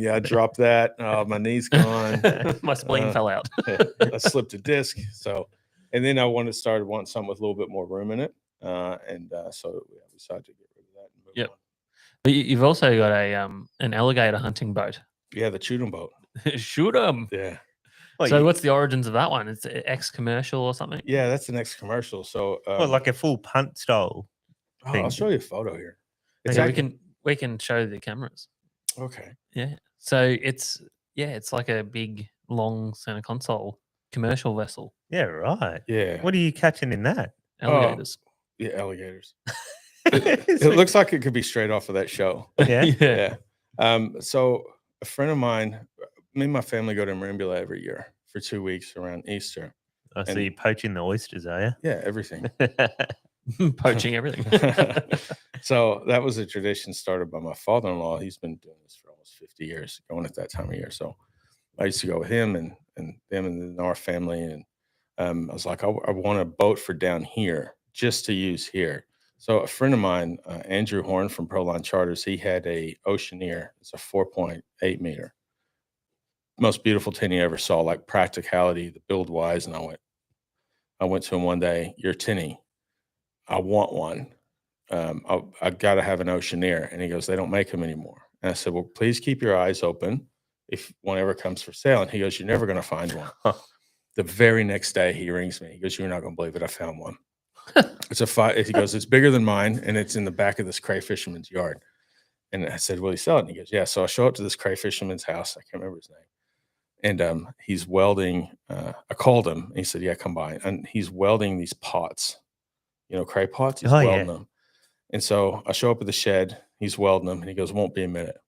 Yeah, I dropped that. My knee's gone.
My spleen fell out.
I slipped a disc. So, and then I started wanting something with a little bit more room in it. So we decided to get rid of that and move on.
But you've also got an alligator hunting boat.
Yeah, the shoot 'em boat.
Shoot 'em.
Yeah.
So what's the origins of that one? It's ex-commercial or something?
Yeah, that's an ex-commercial. So
like a full punt style thing.
I'll show you a photo here.
We can show the cameras.
Okay.
Yeah. So it's like a big long center console commercial vessel.
Yeah, right.
Yeah.
What are you catching in that?
Alligators.
Yeah, alligators. It looks like it could be straight off of that show.
Yeah.
So a friend of mine, me and my family go to Marimbula every year for 2 weeks around Easter.
So you're poaching the oysters, are you?
Yeah, everything.
Poaching everything.
So that was a tradition started by my father-in-law. He's been doing this for almost 50 years, going at that time of year. So I used to go with him and them and our family. And I was like, I want a boat for down here just to use here. So a friend of mine, Andrew Horn from Proline Charters, he had a Oceaneer. It's a 4.8 meter. Most beautiful tinny I ever saw, like practicality, the build wise. And I went to him one day, your tinny, I want one. I got to have an Oceaneer. And he goes, they don't make them anymore. And I said, well, please keep your eyes open if one ever comes for sale. And he goes, you're never going to find one. The very next day he rings me. He goes, you're not going to believe it. I found one. It's he goes, it's bigger than mine. And it's in the back of this cray fisherman's yard. And I said, will he sell it? And he goes, yeah. So I show up to this cray fisherman's house. I can't remember his name. And he's welding. I called him. And he said, yeah, come by. And he's welding these pots, cray pots. He's welding them. And so I show up at the shed. He's welding them. And he goes, won't be a minute.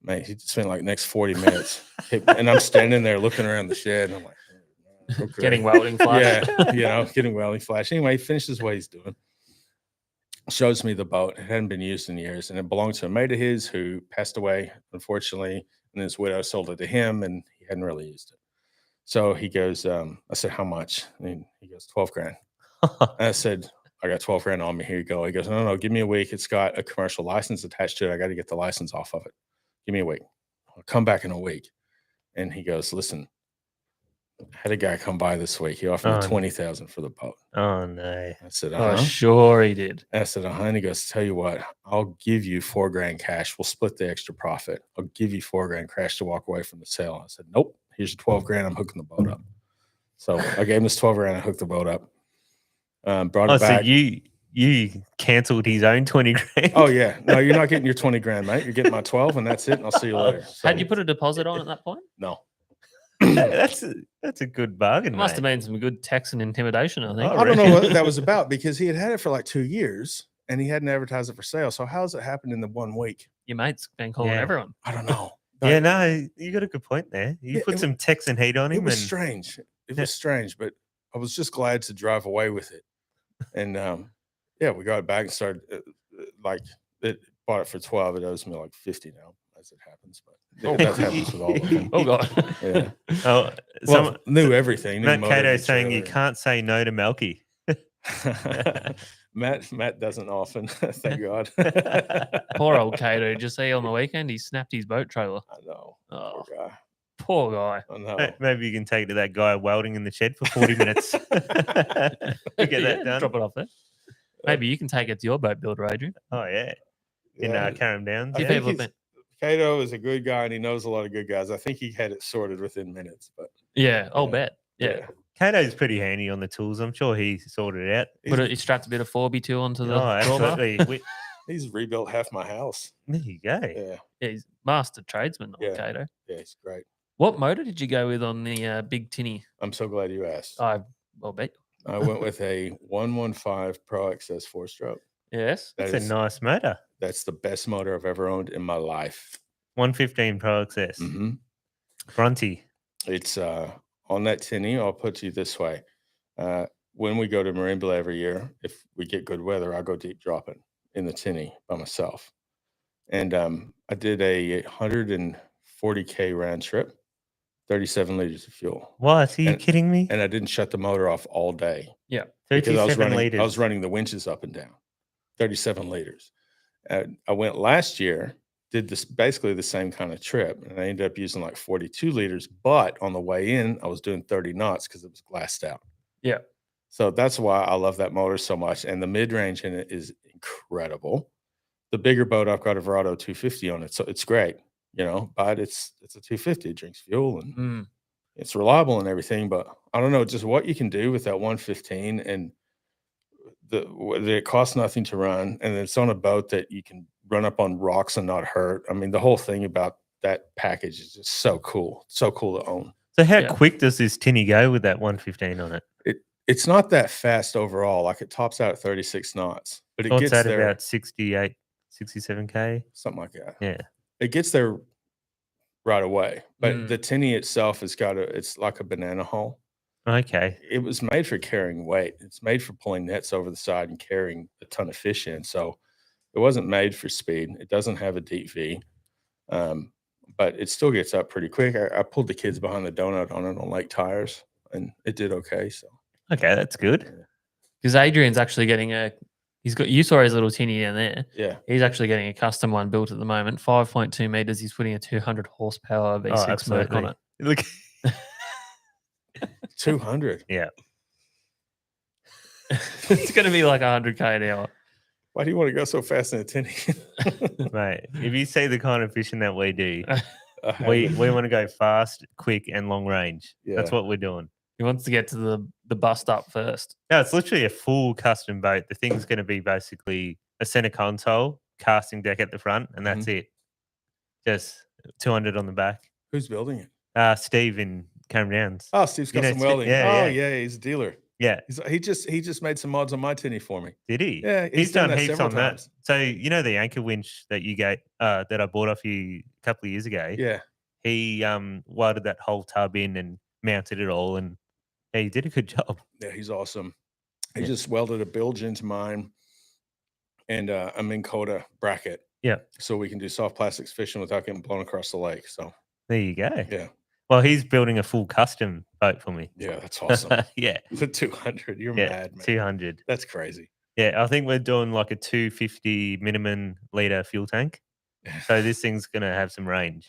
Man, he spent like next 40 minutes. And I'm standing there looking around the shed. And I'm like, okay.
Getting welding flash.
Yeah, getting welding flash. Anyway, he finishes what he's doing. Shows me the boat. It hadn't been used in years. And it belonged to a mate of his who passed away, unfortunately. And his widow sold it to him, and he hadn't really used it. So he goes, I said, how much? And he goes, 12 grand. And I said, I got 12 grand on me. Here you go. He goes, no, give me a week. It's got a commercial license attached to it. I got to get the license off of it. Give me a week. I'll come back in a week. And he goes, listen, I had a guy come by this week. He offered me $20,000 for the boat.
Oh, no.
I said,
oh, sure he did.
I said, and he goes, tell you what, I'll give you $4 grand cash. We'll split the extra profit. I'll give you $4 grand cash to walk away from the sale. I said, nope, here's your 12 grand. I'm hooking the boat up. So I gave him this 12 grand. I hooked the boat up. Brought it back.
So you canceled his own 20 grand?
Oh, yeah. No, you're not getting your 20 grand, mate. You're getting my 12, and that's it. And I'll see you later. So,
had you put a deposit on at that point?
No.
That's a good bargain.
It must have been some good Texan intimidation, I think.
I don't know what that was about, because he had it for like 2 years and he hadn't advertised it for sale. So how's it happened in the 1 week?
Your mate's been calling everyone.
I don't know.
Yeah, no, you got a good point there. You put some Texan heat on him.
It was strange. It was strange, but I was just glad to drive away with it. And yeah, we got it back and started like it bought it for 12. It owes me like 50 now, as it happens. But that happens with all of them.
Oh God.
Yeah.
Oh,
Well, knew everything. Knew
Matt
motor,
Cato
knew
saying you
trailer.
can't say no to Malki.
Matt doesn't often, thank God.
Poor old Cato. Did you see on the weekend he snapped his boat trailer?
I know.
Oh,
Poor guy.
poor guy.
I know.
Maybe you can take it to that guy welding in the shed for 40 minutes. You get that done.
Drop it off there. Maybe you can take it to your boat builder, Adrian.
Oh yeah, in
Yeah.
Carrum Downs.
I
Few
Yeah.
people
think
have been-
Cato is a good guy and he knows a lot of good guys. I think he had it sorted within minutes, but
Yeah, I'll
Yeah.
bet. Yeah.
Cato's pretty handy on the tools. I'm sure he sorted it out.
But he strapped a bit of 4B2 onto the
Oh,
drawbar.
absolutely.
He's rebuilt half my house.
There you go.
Yeah.
Yeah, he's master tradesman, old
Yeah.
Cato.
Yeah, he's great.
What motor did you go with on the big tinny?
I'm so glad you asked.
I'll bet.
I went with a 115 Pro XS 4-stroke.
Yes.
That's a nice motor.
That's the best motor I've ever owned in my life.
115 Pro XS.
Mm-hmm.
Bronte.
It's on that tinny. I'll put you this way: when we go to Marimbula every year, if we get good weather, I go deep dropping in the tinny by myself. And I did a 140K round trip, 37 liters of fuel.
What? Are you kidding me?
And I didn't shut the motor off all day.
Yeah.
Because
37 liters.
I was running the winches up and down, 37 liters. I went last year, did this basically the same kind of trip, and I ended up using like 42 liters. But on the way in, I was doing 30 knots because it was glassed out.
Yeah.
So that's why I love that motor so much. And the mid range in it is incredible. The bigger boat, I've got a Verado 250 on it, so it's great, but it's a 250. It drinks fuel and it's reliable and everything. But I don't know, just what you can do with that 115 and it costs nothing to run, and it's on a boat that you can run up on rocks and not hurt. I mean, the whole thing about that package is just so cool to own.
So how quick does this tinny go with that 115 on it?
It's not that fast overall. Like it tops out at 36 knots, but it gets
at
there
about 68, 67K.
something like that.
Yeah.
It gets there right away. But the tinny itself it's like a banana hull.
Okay.
It was made for carrying weight. It's made for pulling nets over the side and carrying a ton of fish in. So it wasn't made for speed. It doesn't have a deep V, but it still gets up pretty quick. I pulled the kids behind the donut on it on lake tires, and it did okay. So
okay, that's good.
Because Adrian's actually getting you saw his little tinny down there.
Yeah.
He's actually getting a custom one built at the moment, 5.2 meters. He's putting a 200 horsepower V6 Merc on it.
Look.
200.
Yeah.
It's going to be like 100K an hour.
Why do you want to go so fast in a tinny?
Mate, if you see the kind of fishing that we do, we want to go fast, quick, and long range.
Yeah.
That's what we're doing.
He wants to get to the bust up first.
No, it's literally a full custom boat. The thing's going to be basically a center console, casting deck at the front, and that's it. Just 200 on the back.
Who's building it?
Steve in Carrum Downs.
Oh, Steve's got some welding.
Yeah.
He's a dealer.
Yeah.
He just made some mods on my tinny for me.
Did he?
Yeah,
he's done
that
heaps
several
on
times.
that. So you know the anchor winch that you that I bought off you a couple of years ago.
Yeah.
He welded that whole tub in and mounted it all, and he did a good job.
Yeah, he's awesome. He just welded a bilge into mine and a Minn Kota bracket.
Yeah.
So we can do soft plastics fishing without getting blown across the lake. So
there you go.
Yeah.
Well, he's building a full custom boat for me.
Yeah, that's awesome.
Yeah.
For 200. You're mad, man.
200.
That's crazy.
Yeah, I think we're doing like a 250 minimum liter fuel tank. So this thing's going to have some range.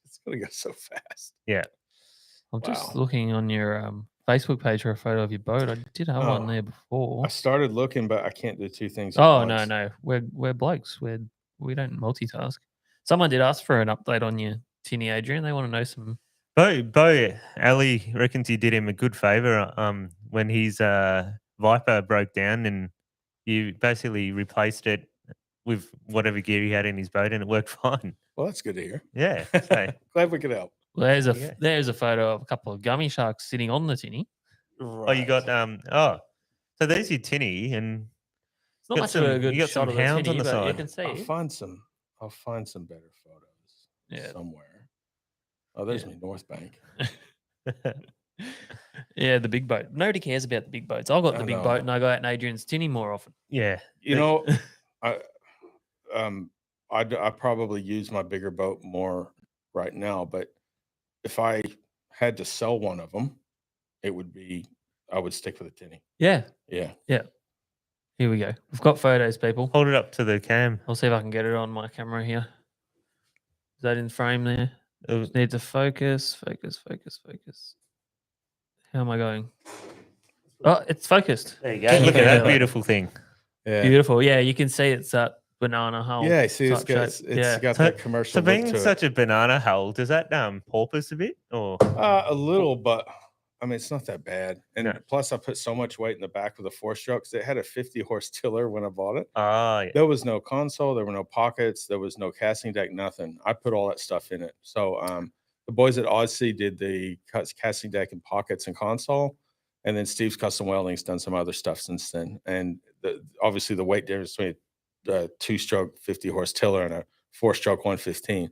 It's going to go so fast.
Yeah.
I'm just looking on your Facebook page for a photo of your boat. I did have one there before.
I started looking, but I can't do two things at
Oh,
once.
no. We're blokes. We don't multitask. Someone did ask for an update on your tinny, Adrian. They want to know some.
Bo Ali reckons you did him a good favor when his Viper broke down and you basically replaced it with whatever gear he had in his boat and it worked fine.
Well, that's good to hear.
Yeah. So.
Glad we could help.
Well, there's a photo of a couple of gummy sharks sitting on the tinny.
Right.
Oh, you got so there's your tinny and
it's not much of a good
you got
shot
some
of the
hounds
tinny,
on the
but
side.
you can see.
I'll find some better photos somewhere. Oh, there's me North Bank.
Yeah, the big boat. Nobody cares about the big boats. I've got the
I
big
know.
boat and I go out in Adrian's tinny more often.
Yeah.
You know, I I probably use my bigger boat more right now, but if I had to sell one of them, it would be I would stick with a tinny.
Yeah.
Yeah.
Yeah. Here we go. We've got photos, people.
Hold it up to the cam.
I'll see if I can get it on my camera here. Is that in frame there?
Uh,
Just need to focus, focus, focus, focus. How am I going? Oh, it's focused.
There you go.
Can you
Look at
feel
that
it?
beautiful thing.
Yeah.
Beautiful. Yeah, you can see it's that banana hull.
Yeah, see, it's
type
got,
shape.
it's got
So-
that commercial
So
look
being
to
such a banana hull, does that porpoise a bit or?
a little, but I mean, it's not that bad. And
No.
plus, I put so much weight in the back with the 4-strokes. It had a 50-horse tiller when I bought it.
Oh, yeah.
There was no console, there were no pockets, there was no casting deck, nothing. I put all that stuff in it. So the boys at Odyssey did the casting deck and pockets and console, and then Steve's Custom Welding's done some other stuff since then. And obviously the weight difference between a 2-stroke 50-horse tiller and a 4-stroke 115.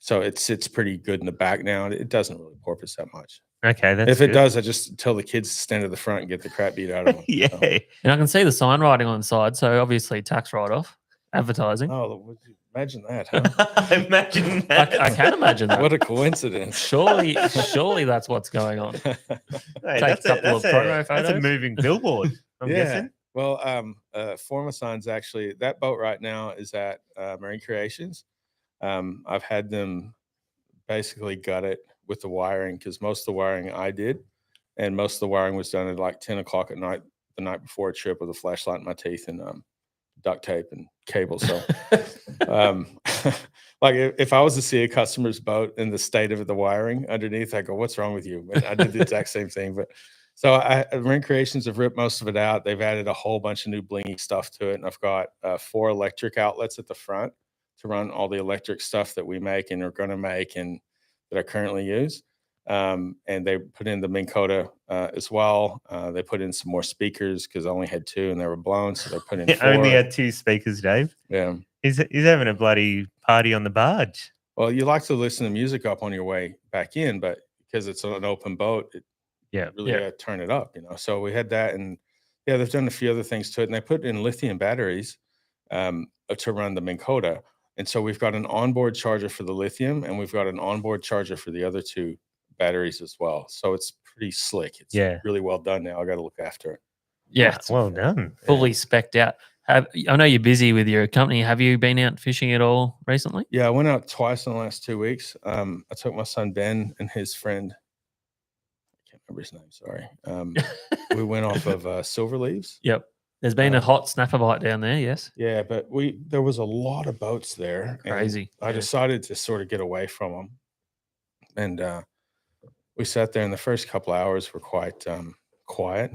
So it sits pretty good in the back now. And it doesn't really porpoise that much.
Okay, that's
If it
good.
does, I just tell the kids to stand at the front and get the crap beat out of them.
Yeah.
So.
And I can see the sign writing on the side. So obviously tax write-off, advertising.
Oh, imagine that, huh?
Imagine that.
I can imagine that.
What a coincidence.
Surely that's what's going on.
Hey,
Take a couple of promo
that's a
photos.
moving billboard, I'm guessing.
Well, Formasign's actually, that boat right now is at Marine Creations. I've had them basically gut it with the wiring because most of the wiring I did, and most of the wiring was done at like 10 o'clock at night, the night before a trip with a flashlight in my teeth and duct tape and cable. So, like if I was to see a customer's boat in the state of the wiring underneath, I go, "What's wrong with you?" And I did the exact same thing. But so Marine Creations have ripped most of it out. They've added a whole bunch of new blingy stuff to it, and I've got 4 electric outlets at the front to run all the electric stuff that we make and are going to make and that I currently use. And they put in the Minn Kota as well. They put in some more speakers because I only had 2 and they were blown, so they put in 4.
Only had 2 speakers, Dave.
Yeah.
He's having a bloody party on the barge.
Well, you like to listen to music up on your way back in, but because it's on an open boat, really got to turn it up, So we had that, and they've done a few other things to it, and they put in lithium batteries to run the Minn Kota. And so we've got an onboard charger for the lithium, and we've got an onboard charger for the other 2 batteries as well. So it's pretty slick. It's really well done now. I got to look after it.
Yeah,
Well done.
fully specced out. I know you're busy with your company. Have you been out fishing at all recently?
Yeah, I went out twice in the last 2 weeks. I took my son Ben and his friend. I can't remember his name. Sorry. We went off of Silver Leaves.
Yep. There's been a hot snapper bite down there. Yes.
Yeah, but there was a lot of boats there. and
Crazy.
I decided to sort of get away from them, and we sat there. And the first couple hours were quite quiet.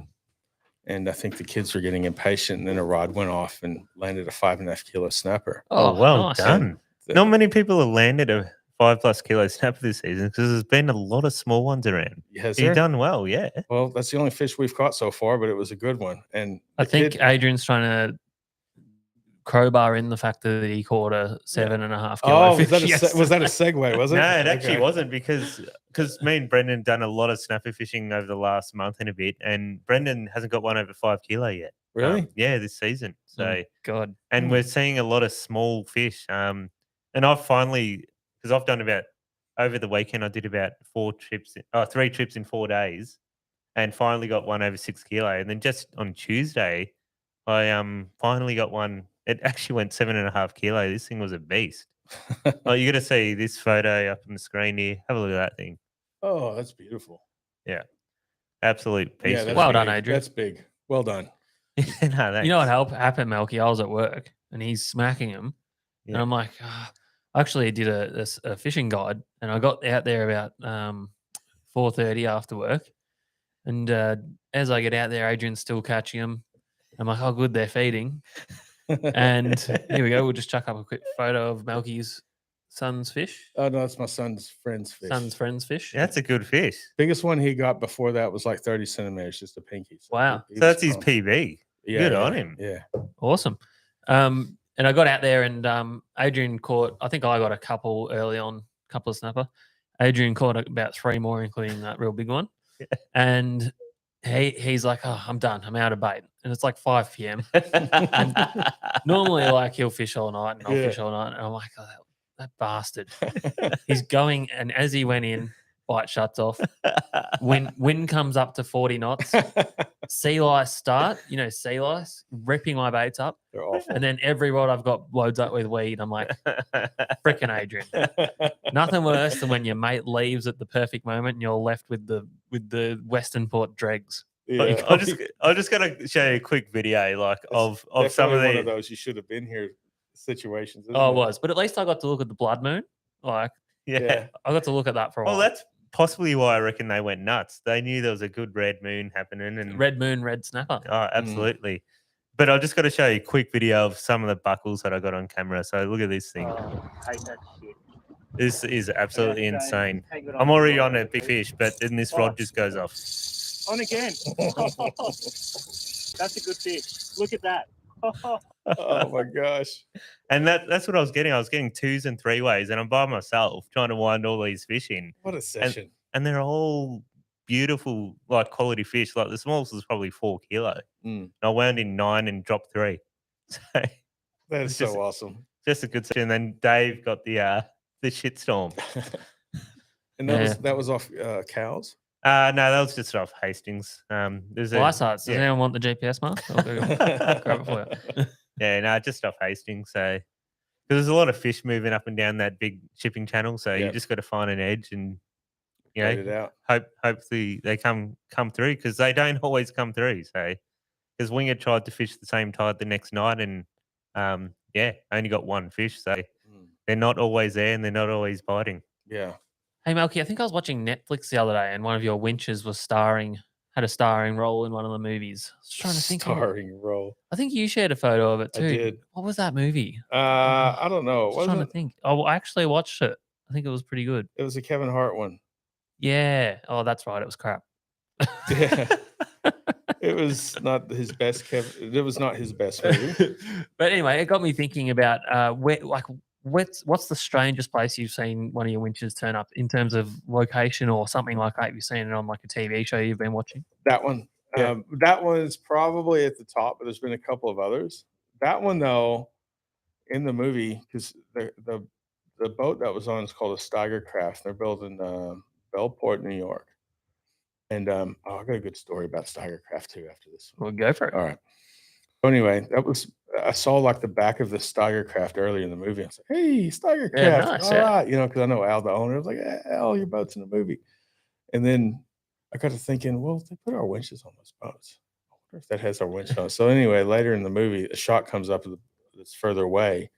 And I think the kids were getting impatient, and then a rod went off and landed a 5.5 kilo snapper.
Oh, well
nice.
done. Not many people have landed a 5+ kilo snapper this season because there's been a lot of small ones around.
Has
You've
there?
done well, yeah.
Well, that's the only fish we've caught so far, but it was a good one. And
I think Adrian's trying to crowbar in the fact that he caught a 7.5 kilo
oh,
fish.
was that a segue? Was it?
No, it actually
Okay.
wasn't because me and Brendan done a lot of snapper fishing over the last month and a bit, and Brendan hasn't got one over 5 kilo yet.
Really?
Yeah, this season. So,
Oh, God.
and we're seeing a lot of small fish. And I've finally, because I've done about over the weekend, I did about 3 trips in 4 days, and finally got one over 6 kilo. And then just on Tuesday, I finally got one. It actually went 7.5 kilo. This thing was a beast. Oh, you got to see this photo up on the screen here. Have a look at that thing.
Oh, that's beautiful.
Yeah, absolute piece.
Yeah, that's
Well done,
big.
Adrian.
That's big. Well done.
No, thanks.
You know what happened, Malki? I was at work and he's smacking him.
Yeah.
And I'm like, I actually did a fishing guide and I got out there about 4:30 after work. And as I get out there, Adrian's still catching them. I'm like, oh, good, they're feeding. And here we go. We'll just chuck up a quick photo of Malki's son's fish.
Oh, no, that's my son's friend's fish.
Son's friend's fish.
Yeah, that's a good fish.
Biggest one he got before that was like 30 centimeters, just a pinky. So
Wow.
he
So that's
was
his
pumped.
PB.
Yeah,
Good
yeah,
on him.
Yeah.
Awesome. And I got out there and Adrian caught, I think I got a couple early on, couple of snapper. Adrian caught about 3 more, including that real big one. and he's like, "Oh, I'm done. I'm out of bait," and it's like 5 p.m. Normally, like he'll fish all night, and I'll fish all night, and I'm like, "Oh, that bastard." He's going, and as he went in, bite shuts off. Wind comes up to 40 knots. Sea lice start, sea lice ripping my baits up.
They're awful.
And then every rod I've got loads up with weed. I'm like, frickin' Adrian. Nothing worse than when your mate leaves at the perfect moment and you're left with the Western Port dregs.
Yeah.
I'm just gonna show you a quick video of some of
one of those you should have been here situations.
Oh, it was, but at least I got to look at the blood moon.
Yeah,
I got to look at that for a while.
Well, that's possibly why I reckon they went nuts. They knew there was a good red moon happening, and
red moon, red snapper.
Oh, absolutely. But I just got to show you a quick video of some of the buckles that I got on camera. So look at this thing.
Hate that shit.
This is absolutely insane. I'm already on a big fish, but then this rod just goes off.
On again. That's a good fish. Look at that.
Oh my gosh.
And that's what I was getting. I was getting 2s and 3-ways, and I'm by myself trying to wind all these fish in.
What a session.
And they're all beautiful, quality fish. Like the smallest was probably 4 kilo. And I wound in 9 and dropped 3. So
that is so awesome.
Just a good session. And then Dave got the shitstorm.
And that was off cows?
No, that was just off Hastings.
Does anyone want the GPS mask? I'll go grab it for you.
Yeah, no, just off Hastings. So because there's a lot of fish moving up and down that big shipping channel, so you just got to find an edge and
it out.
Hopefully they come through, because they don't always come through. So because Winger tried to fish the same tide the next night, and only got 1 fish. So they're not always there, and they're not always biting.
Yeah.
Hey, Malki, I think I was watching Netflix the other day, and one of your winches had a starring role in one of the movies. I was trying to think.
Starring role.
I think you shared a photo of it too.
I did.
What was that movie?
I don't know.
I was trying to think. Oh, I actually watched it. I think it was pretty good.
It was a Kevin Hart one.
Yeah. Oh, that's right. It was crap.
Yeah. It was not his best. It was not his best movie.
But anyway, it got me thinking about what's the strangest place you've seen one of your winches turn up in terms of location or something like that? You've seen it on like a TV show you've been watching?
That one. Yeah. That one is probably at the top, but there's been a couple of others. That one, though, in the movie, because the boat that was on is called a Steiger Craft. They're built in Bellport, New York. And I got a good story about Steiger Craft too after this.
We'll go for it.
All right. So anyway, I saw like the back of the Steiger Craft earlier in the movie. I was like, "Hey, Steiger Craft,
Yeah, nice,
all right," because I know Al, the owner. I was like, "Al, your boat's in the movie." And then I got to thinking, well, they put our winches on those boats. I wonder if that has our winch on. So anyway, later in the movie, a shot comes up that's further away,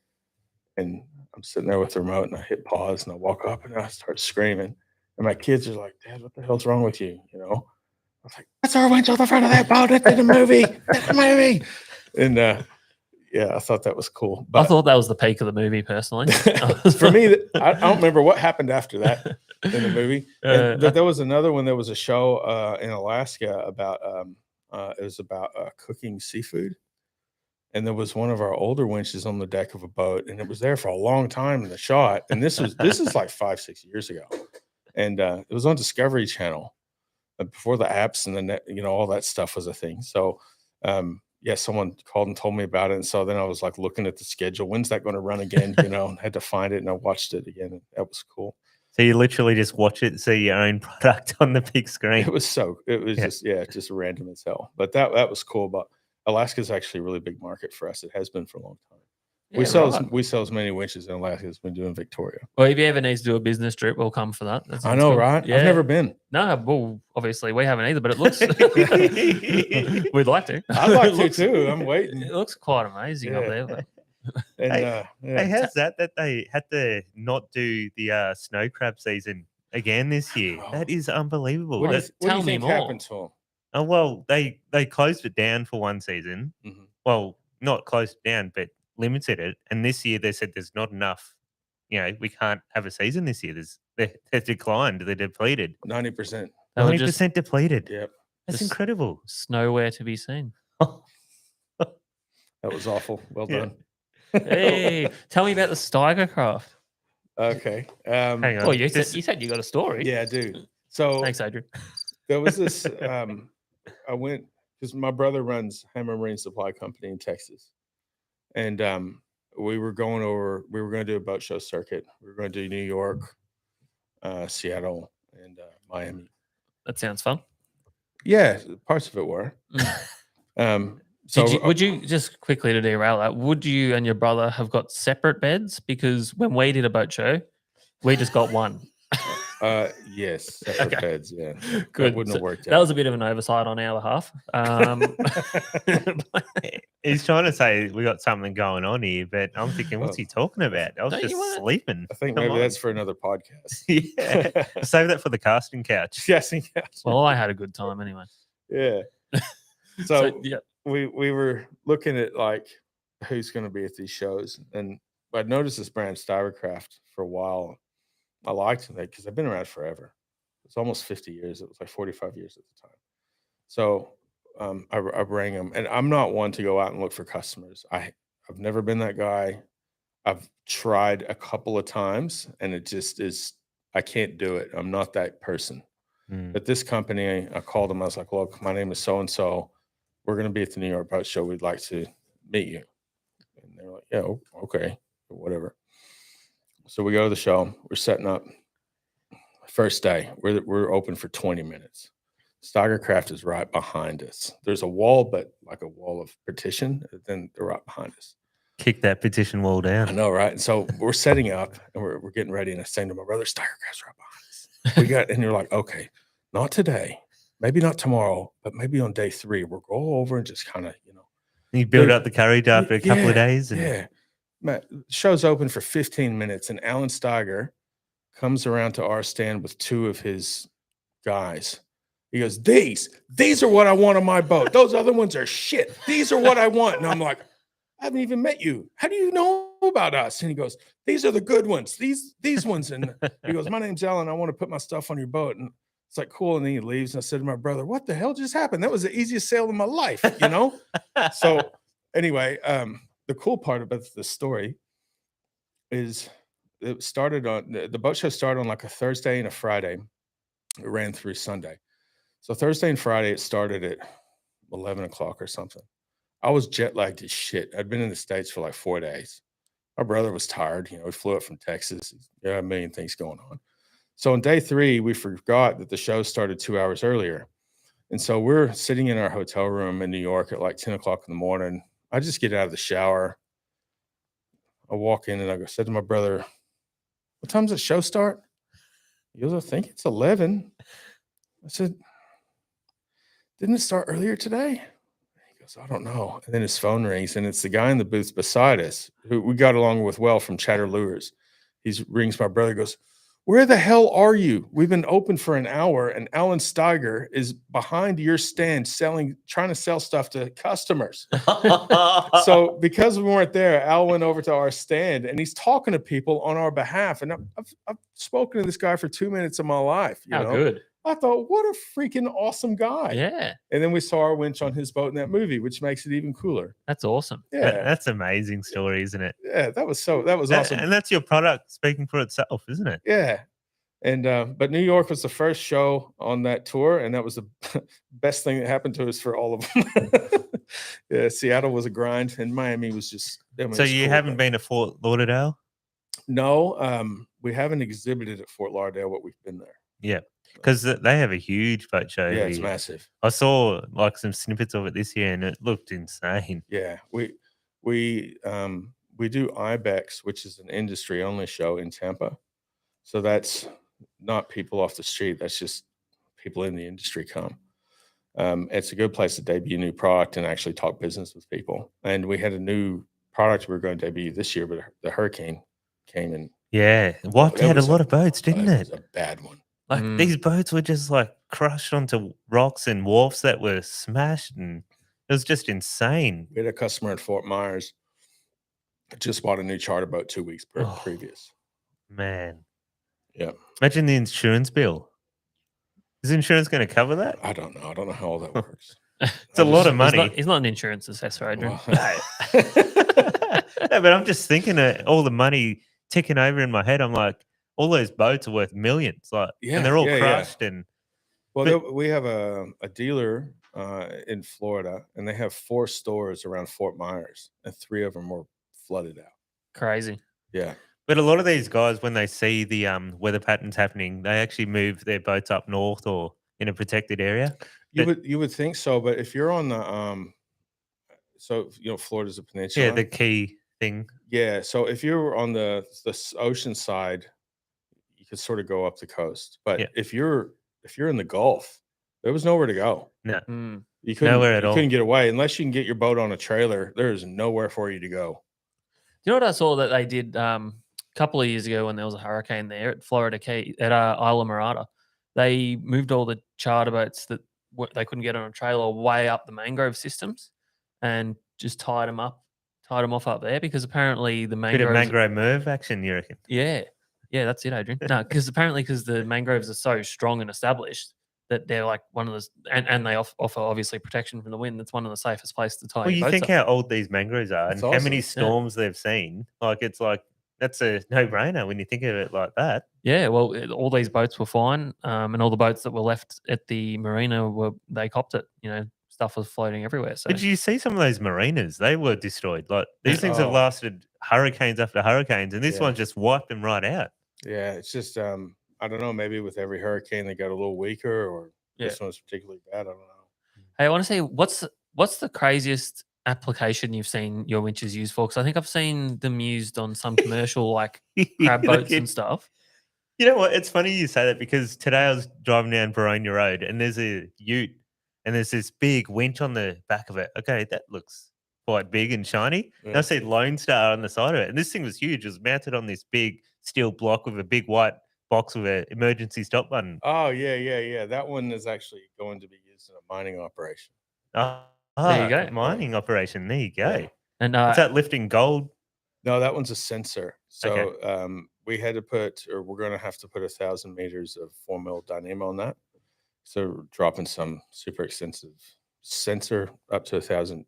and I'm sitting there with the remote, and I hit pause, and I walk up, and I start screaming, and my kids are like, "Dad, what the hell's wrong with you?" I was like, "That's our winch on the front of that boat. It's in the movie. It's the movie." And I thought that was cool. But
I thought that was the peak of the movie, personally.
For me, I don't remember what happened after that in the movie. There was another one. There was a show in Alaska about it was about cooking seafood, and there was one of our older winches on the deck of a boat, and it was there for a long time in the shot. And this is like 5-6 years ago, and it was on Discovery Channel before the apps and the net, all that stuff was a thing. So. Someone called and told me about it. And so then I was like looking at the schedule. When's that going to run again? And had to find it, and I watched it again. And that was cool.
So you literally just watch it, see your own product on the big screen.
It was just random as hell. But that was cool. But Alaska's actually a really big market for us. It has been for a long time. Yeah, we sell as many winches in Alaska as we do in Victoria.
Well, if you ever need to do a business trip, we'll come for that.
I know, cool. Right? Yeah. I've never been.
No, well, obviously we haven't either, but it looks we'd like to.
I'd like to too. I'm waiting.
It looks quite amazing up there.
And how's that they had to not do the snow crab season again this year? Oh. That is unbelievable.
What do you think happened to them?
Oh, well, they closed it down for one season. Mm-hmm. Well, not closed it down, but limited it, and this year they said there's not enough. We can't have a season this year. They're declined. They're depleted.
90%.
90% depleted.
Yep,
that's incredible.
Nowhere to be seen.
That was awful. Well done.
Hey, tell me about the Steiger Craft.
Okay.
Hang on. Well, you said you got a story.
Yeah, I do. So
thanks, Adrian.
There was this. I went because my brother runs Hammer Marine Supply Company in Texas, and we were going over. We were going to do a boat show circuit. We were going to do New York, Seattle, and Miami.
That sounds fun.
Yeah, parts of it were. So
Would you just quickly to derail that? Would you and your brother have got separate beds? Because when we did a boat show, we just got one.
Yes, separate
Okay.
beds. Yeah,
Good.
That wouldn't have worked out.
That was a bit of an oversight on our behalf.
He's trying to say we got something going on here, but I'm thinking, what's he talking about? I was
Don't you
just
wanna-
sleeping.
I think
Come
maybe
on.
that's for another podcast.
Yeah. Save that for the casting couch.
Yes.
Well, I had a good time anyway.
Yeah. So
yeah,
we were looking at like who's going to be at these shows, and I'd noticed this brand Steiger Craft for a while. I liked it because they've been around forever. It's almost 50 years. It was like 45 years at the time. So I rang them, and I'm not one to go out and look for customers. I've never been that guy. I've tried a couple of times, and it just is. I can't do it. I'm not that person. But this company, I called them. I was like, "Look, my name is so and so. We're going to be at the New York Boat Show. We'd like to meet you." And they're like, "Yeah, okay, whatever." So we go to the show. We're setting up. First day, we're open for 20 minutes. Steiger Craft is right behind us. There's a wall, but like a wall of partition. And then they're right behind us.
Kick that petition wall
I
down.
know, right? And so we're setting up, and we're getting ready. And I saying to my brother, Steiger Craft's right behind us. And you're like, okay, not today, maybe not tomorrow, but maybe on day 3, we'll go over and just kind of,
You build up the courage after a couple of days. And
yeah. Matt, show's open for 15 minutes, and Alan Steiger comes around to our stand with 2 of his guys. He goes, these are what I want on my boat. Those other ones are shit. These are what I want. And I'm like, I haven't even met you. How do you know about us? And he goes, these are the good ones. These ones. And he goes, my name's Alan. I want to put my stuff on your boat. And it's like, cool. And then he leaves. And I said to my brother, what the hell just happened? That was the easiest sale of my life, So anyway, the cool part about the story is it started on the boat show started on like a Thursday and a Friday. It ran through Sunday. So Thursday and Friday, it started at 11 o'clock or something. I was jet lagged as shit. I'd been in the States for like 4 days. My brother was tired. He flew up from Texas. There are a million things going on. So on day 3, we forgot that the show started 2 hours earlier. And so we're sitting in our hotel room in New York at like 10 o'clock in the morning. I just get out of the shower. I walk in and I said to my brother, what time does the show start? He goes, I think it's 11. I said, didn't it start earlier today? He goes, I don't know. And then his phone rings, and it's the guy in the booth beside us who we got along with well from Chatter Lures. He rings my brother, goes, where the hell are you? We've been open for an hour, and Alan Steiger is behind your stand trying to sell stuff to customers. So because we weren't there, Al went over to our stand, and he's talking to people on our behalf. And I've spoken to this guy for 2 minutes of my life.
how good.
I thought, what a freaking awesome guy.
Yeah,
And then we saw our winch on his boat in that movie, which makes it even cooler.
that's awesome.
Yeah.
That's an amazing story, isn't it?
Yeah, that was awesome.
And that's your product speaking for itself, isn't it?
Yeah. And but New York was the first show on that tour, and that was the best thing that happened to us for all of them. Yeah, Seattle was a grind, and Miami was just.
So you haven't been to Fort Lauderdale?
No, we haven't exhibited at Fort Lauderdale, but we've been there.
Yeah, because they have a huge boat show.
Yeah, it's
here.
massive.
I saw like some snippets of it this year, and it looked insane.
Yeah, we do IBEX, which is an industry only show in Tampa. So that's not people off the street. That's just people in the industry come. It's a good place to debut a new product and actually talk business with people. And we had a new product we were going to debut this year, but the hurricane came and
Yeah, wiped out a lot of boats, didn't
it
it?
was a bad one.
Like these boats were just like crushed onto rocks and wharfs that were smashed, and it was just insane.
We had a customer in Fort Myers that just bought a new charter boat 2 weeks previous.
Man.
Yeah.
Imagine the insurance bill. Is insurance going to cover that?
I don't know. I don't know how all that works.
It's a lot of money.
He's not an insurance assessor, Adrian.
Well,
No, but I'm just thinking of all the money ticking over in my head. I'm like, all those boats are worth millions, like,
Yeah,
and they're all
yeah, yeah.
crushed. And
Well, we have a dealer in Florida, and they have 4 stores around Fort Myers, and 3 of them were flooded out.
Crazy.
Yeah.
But a lot of these guys, when they see the weather patterns happening, they actually move their boats up north or in a protected area.
You would think so, but if you're on the so Florida's a peninsula.
Yeah, the key thing.
Yeah, so if you're on the ocean side, you could sort of go up the coast. But
Yeah.
if you're in the Gulf, there was nowhere to go.
No,
You couldn't
Nowhere at
you
all.
couldn't get away unless you can get your boat on a trailer. There is nowhere for you to go.
You know what I saw that they did a couple of years ago when there was a hurricane there at Florida Key at Isla Morada? They moved all the charter boats that they couldn't get on a trailer way up the mangrove systems, and just tied them off up there because apparently the
bit of
mangroves.
mangrove move action, you reckon?
Yeah, that's it, Adrian. No, because the mangroves are so strong and established that they're like one of the and they offer obviously protection from the wind. That's one of the safest places to tie
Well,
your
you
boats
think
up.
how old these mangroves are
That's
and how many
awesome.
storms they've seen. It's like that's a no-brainer when you think of it like that.
Yeah, well, all these boats were fine, and all the boats that were left at the marina they copped it. Stuff was floating everywhere. So
But you see some of those marinas, they were destroyed. Like these things have
Oh.
lasted hurricanes after hurricanes, and this
Yeah.
one just wiped them right out.
Yeah, it's just I don't know, maybe with every hurricane they got a little weaker, or this one's particularly bad. I don't know.
hey, I want to say what's the craziest application you've seen your winches used for? Because I think I've seen them used on some commercial like crab boats and stuff.
You know what? It's funny you say that because today I was driving down Baronia Road and there's a ute and there's this big winch on the back of it. Okay, that looks quite big and shiny. And I
Yeah.
see Lone Star on the side of it. And this thing was huge. It was mounted on this big steel block with a big white box with an emergency stop button.
Oh yeah. That one is actually going to be used in a mining operation.
There you go.
Mining operation. There you go.
Yeah.
And
Is that lifting gold?
No, that one's a sensor. So
Okay.
we had to put, or we're going to have to put 1,000 meters of 4 mil dynamo on that. So we're dropping some super extensive sensor up to 1,000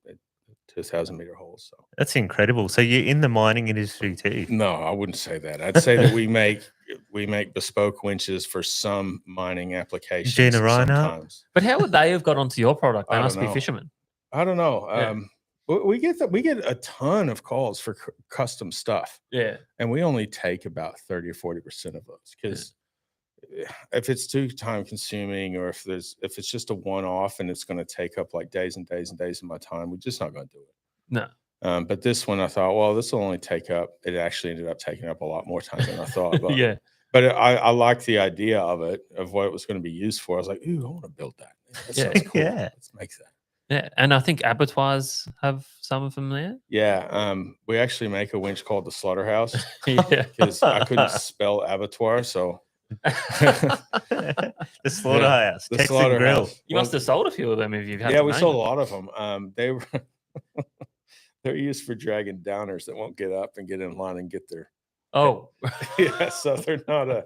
meter holes. So
That's incredible. So you're in the mining industry too.
no, I wouldn't say that. I'd say that we make bespoke winches for some mining applications.
Generina?
Sometimes.
but how would they have got onto your product? They
I
must
don't
be
know.
fishermen.
I don't know.
Yeah.
We get a ton of calls for custom stuff.
Yeah.
And we only take about 30 or 40% of those because if it's too time consuming, or if it's just a one-off and it's going to take up like days and days and days of my time, we're just not going to do it.
No.
But this one I thought, well, this will only take up, it actually ended up taking up a lot more time than I thought. But,
Yeah.
but I like the idea of it, of what it was going to be used for. I was like, ooh, I want to build that. That
Yeah.
sounds cool.
Yeah.
Let's make that.
Yeah. And I think abattoirs have some of them there.
Yeah, we actually make a winch called the slaughterhouse
Yeah.
because I couldn't spell abattoir, so
The slaughterhouse.
the
Tex and grill.
slaughterhouse.
You must have sold a few of them if you've had
Yeah,
to
we
name
sold a
them.
lot of them. They were they're used for dragging downers that won't get up and get in line and get there.
Oh.
Yeah, so they're not a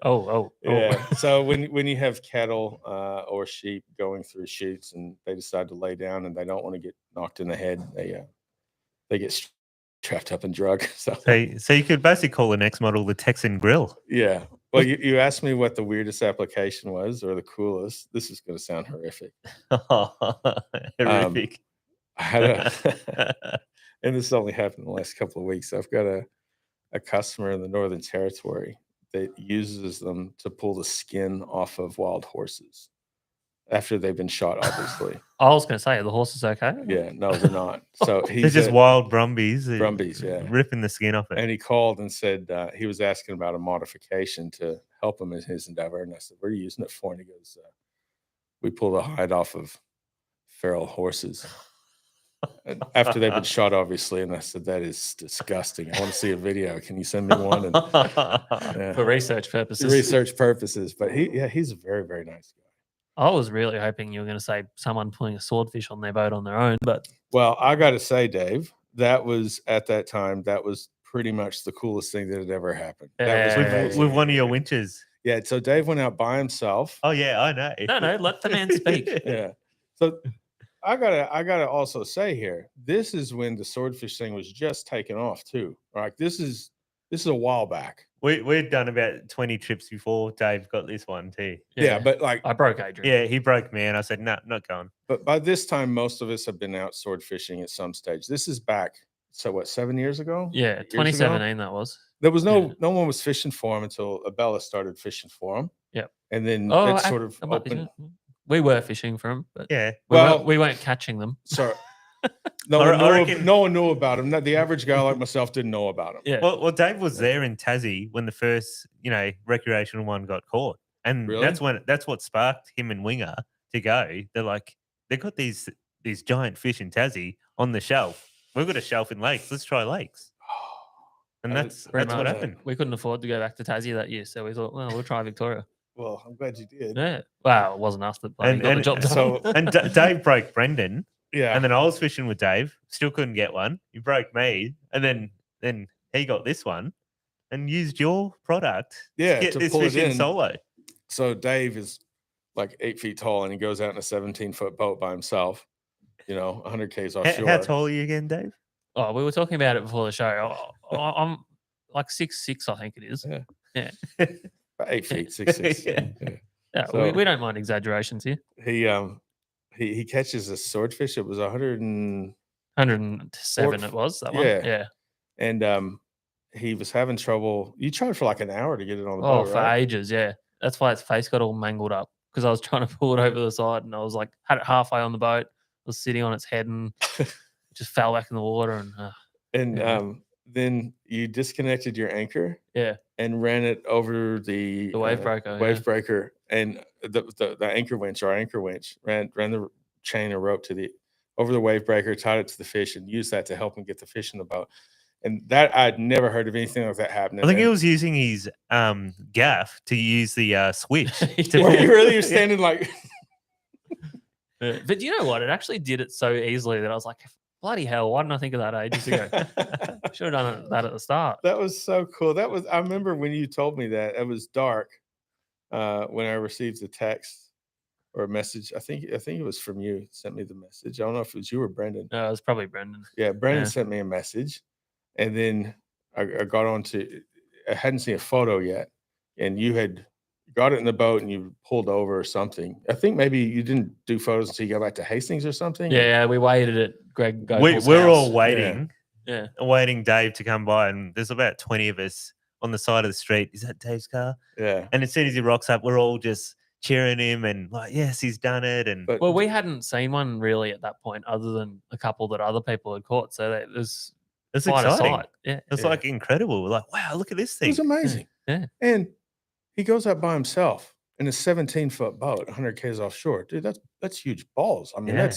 Oh.
yeah. So when you have cattle or sheep going through chutes and they decide to lay down and they don't want to get knocked in the head, they get trapped up and drug.
So you could basically call the next model the Texan grill.
Yeah. Well, you asked me what the weirdest application was or the coolest. This is going to sound horrific.
Horrific.
I had and this only happened in the last couple of weeks. I've got a customer in the Northern Territory that uses them to pull the skin off of wild horses after they've been shot, obviously.
I was going to say, are the horses okay?
Yeah, no, they're not. So
They're
he's
just wild brumbies.
Brumbies, yeah.
Ripping the skin off it.
And he called and said he was asking about a modification to help him in his endeavor. And I said, what are you using it for? And he goes, we pull the hide off of feral horses. And after they've been shot, obviously. And I said, that is disgusting. I want to see a video. Can you send me one? And, yeah,
For research purposes.
research purposes. But he's a very, very nice guy.
I was really hoping you were going to say someone pulling a swordfish on their boat on their own, but
Well, I got to say, Dave, that was at that time, that was pretty much the coolest thing that had ever happened. That was
Yeah.
amazing.
With one of your winches.
Yeah. So Dave went out by himself.
Oh yeah, I know.
no, let the man speak.
Yeah. So I gotta also say here, this is when the swordfish thing was just taking off too. Like this is This is a while back.
We'd done about 20 trips before Dave got this one too.
Yeah, but like
I broke Adrian.
Yeah, he broke me, and I said, "No, not going."
But by this time, most of us have been out sword fishing at some stage. This is back. So what? 7 years ago?
Yeah,
8 years ago?
2017 that was.
There was
Yeah.
no one was fishing for him until Abella started fishing for him.
Yep.
And then
Oh,
it sort of opened.
We were fishing for them, but
Yeah.
we weren't catching them.
So
I
no one knew about him. The average guy like myself didn't know about him.
Yeah.
Well, Dave was there in Tassie when the first, recreational one got caught, and
Really?
that's what sparked him and Winger to go. They're like, they got these giant fish in Tassie on the shelf. We've got a shelf in lakes. Let's try lakes. And that's
Pretty
what
much.
happened.
We couldn't afford to go back to Tassie that year, so we thought, well, we'll try Victoria.
Well, I'm glad you did.
Yeah. Wow, it wasn't us that bloody got the job done.
so-
And Dave broke Brendan,
Yeah.
and then I was fishing with Dave. Still couldn't get one. He broke me, and then he got this one, and used your product.
Yeah,
to get
to
this
pull it
fish in
in.
solo.
So Dave is like 8 feet tall and he goes out in a 17-foot boat by himself, 100 Ks offshore.
How tall are you again, Dave?
Oh, we were talking about it before the show. I'm like 6'6", I think it is.
Yeah. About 8 feet, 6'6".
Yeah.
Yeah,
So-
we don't mind exaggerations here.
He catches a swordfish. It was 107
107 it was, that one.
Yeah.
Yeah.
and he was having trouble. You tried for like an hour to get it on the
Oh,
boat,
for
right?
ages, yeah. That's why its face got all mangled up because I was trying to pull it over the side and I was like, had it halfway on the boat, was sitting on its head and just fell back in the water. And
And
Yeah.
then you disconnected your anchor
yeah,
and ran it over the
wave breaker.
wave breaker, and the anchor winch, our anchor winch, ran the chain or rope over the wave breaker, tied it to the fish, and used that to help him get the fish in the boat. And that I'd never heard of anything like that happening.
I think he
And-
was using his gaff to use the switch.
Were you really? You're standing like
Yeah. But you know what? It actually did it so easily that I was like, bloody hell, why didn't I think of that ages ago? Should have done that at the start.
That was so cool. I remember when you told me that. It was dark when I received the text or a message. I think it was from you. Sent me the message. I don't know if it was you or Brendan.
No, it was probably Brendan.
Yeah, Brendan
Yeah.
sent me a message, and then I got on to. I hadn't seen a photo yet, and you had got it in the boat and you pulled over or something. I think maybe you didn't do photos until you got back to Hastings or something.
Yeah, we waited at Greg Goebel's
We're
house.
all waiting,
Yeah.
waiting Dave to come by, and there's about 20 of us on the side of the street. Is that Dave's car?
Yeah.
And as soon as he rocks up, we're all just cheering him and like, yes, he's done it. And
But
Well, we hadn't seen one really at that point other than a couple that other people had caught. So that was
it's
quite a
exciting.
sight. Yeah.
It's
Yeah.
like incredible. We're like, wow, look at this
it
thing.
was amazing.
Yeah.
And he goes out by himself in a 17-foot boat, 100 Ks offshore. Dude, that's huge balls. I mean,
Yeah.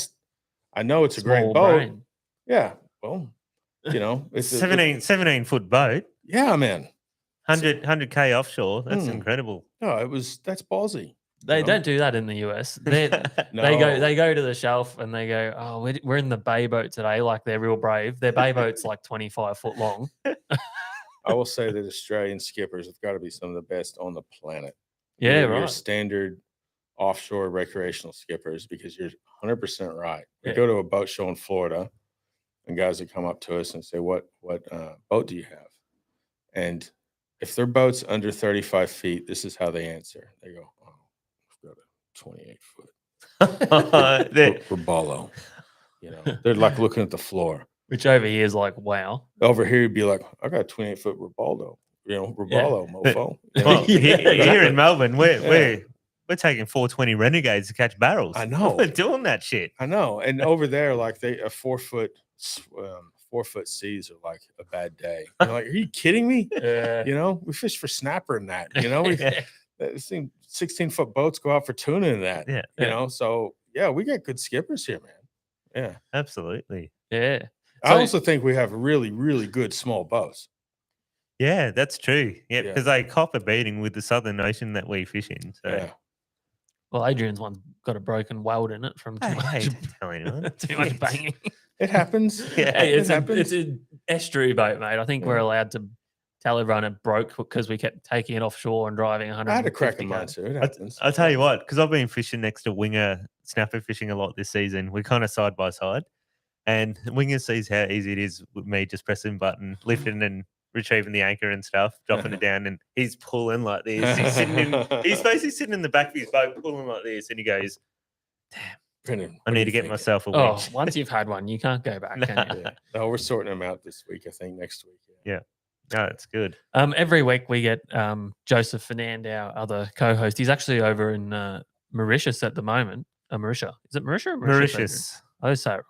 I know it's a great
Small
boat.
brain.
Yeah. Well, it's
17-foot boat,
Yeah, man.
100K offshore. That's
Hmm.
incredible.
No, that's ballsy.
They
know?
don't do that in the US. They
No.
they go to the shelf and they go, oh, we're in the bay boat today. Like they're real brave. Their bay boat's like 25 foot long.
I will say that Australian skippers have got to be some of the best on the planet.
Yeah,
Your
right.
standard offshore recreational skippers, because you're 100% right. We
Yeah.
go to a boat show in Florida, and guys would come up to us and say, "What boat do you have?" And if their boat's under 35 feet, this is how they answer. They go, "Oh, we've got a 28-foot
They-
Robalo." They're like looking at the floor.
Which over here is like, wow.
Over here, you'd be like, "I got a 28-foot Robalo." Robalo, mofo.
well,
Yeah.
here in Melbourne,
Yeah.
we're taking 420 Renegades to catch barrels.
I know.
We're doing that shit.
I know. And over there, like a 4-foot 4-foot seas are like a bad day. You're like, are you kidding me?
Yeah.
We fish for snapper in that. We've seen 16-foot boats go out for tuna in that.
Yeah.
So yeah, we got good skippers here, man. Yeah.
Absolutely.
Yeah.
I
So-
also think we have really, really good small boats.
Yeah, that's true. Yeah,
Yeah.
because they cop a beating with the Southern Ocean that we fish in. So,
Yeah.
Well, Adrian's one's got a broken weld in it from too
hey,
much,
don't tell anyone.
too much
Shit.
banging.
It happens.
Yeah.
Hey,
it happens.
it's an estuary boat, mate. I think we're
Yeah.
allowed to tell everyone it broke because we kept taking it offshore and driving 100.
I had a crack in mine too. It happens.
I'll tell you what, because I've been fishing next to Winger, snapper fishing a lot this season. We're kind of side by side. And Winger sees how easy it is with me just pressing button, lifting and retrieving the anchor and stuff, dropping it down, and he's pulling like this. He's basically sitting in the back of his boat, pulling like this, and he goes,
Brendan,
I need to get myself a
Oh,
winch.
once you've had one, you can't go back, can you?
Yeah. No, we're sorting them out this week. I think next week.
Yeah. No, it's good.
Every week we get Joseph Fernand, our other co-host. He's actually over in Mauritius at the moment. Mauritius. Is it Mauritius? Or
Mauritius.
I say it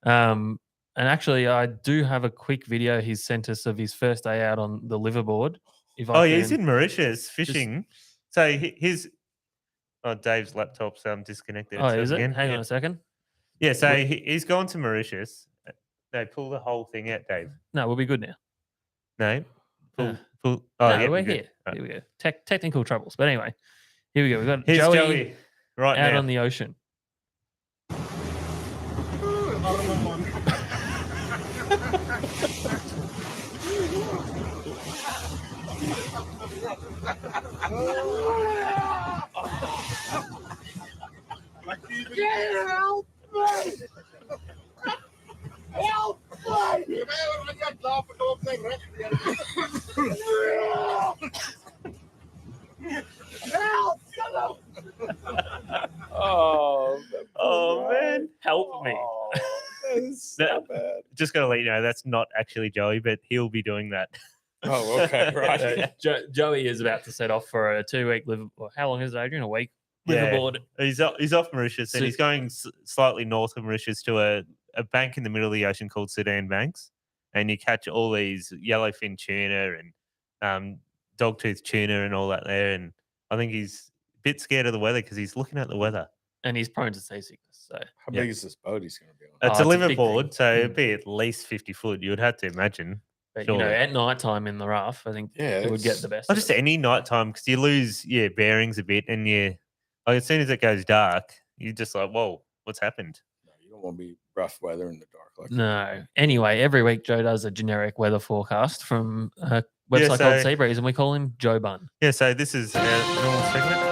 wrong. And actually, I do have a quick video he's sent us of his first day out on the liverboard.
He's in Mauritius fishing. So his Dave's laptop's disconnected.
Oh, is it?
Again.
Hang on a second.
Yeah, so he's gone to Mauritius. They pull the whole thing out, Dave.
No, we'll be good now.
No.
No,
yeah,
we're
good.
here. Here we go. Technical troubles. But anyway, here we go. We've got
Here's
Joey
right
out
now.
on the ocean.
Help me! Help me! Help!
Oh,
man, help me.
That's so bad.
Just got to let you know, that's not actually Joey, but he'll be doing that.
Oh, okay, right.
Joey is about to set off for a 2-week live. Well, how long is it, Adrian? A week?
Yeah.
Liverboard.
He's off Mauritius, and he's going slightly north of Mauritius to a bank in the middle of the ocean called Sudan Banks, and you catch all these yellowfin tuna and dogtooth tuna and all that there. And I think he's a bit scared of the weather because he's looking at the weather.
And he's prone to seasickness. So
How big is this boat he's going to be on?
It's a
it's a big
liverboard,
thing.
so it'd be at least 50 foot. You would have to imagine.
But
Surely.
at night time in the rough, I think it would get the best.
Not
of
just
it.
any nighttime because you lose bearings a bit, and as soon as it goes dark, you're just like, whoa, what's happened?
No, you don't want to be rough weather in the dark like that.
No. Anyway, every week Joe does a generic weather forecast from a website called Seabreeze, and we call him Joe Bun.
Yeah, so this is our normal segment.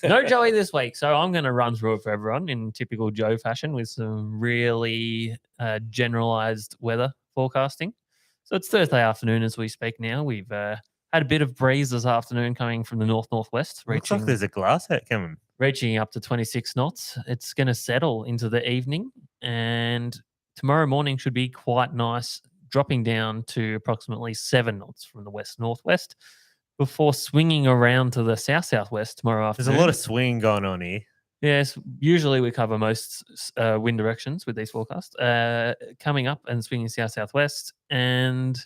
No Joey this week, so I'm going to run through it for everyone in typical Joe fashion with some really generalized weather forecasting. So it's Thursday afternoon as we speak now. We've had a bit of breeze this afternoon coming from the northwest,
Looks like there's a glass hat coming.
reaching up to 26 knots. It's going to settle into the evening, and tomorrow morning should be quite nice, dropping down to approximately 7 knots from the west-northwest before swinging around to the south-southwest tomorrow afternoon.
There's a lot of swing going on here.
Yes, usually we cover most wind directions with these forecasts. Coming up and swinging south-southwest, and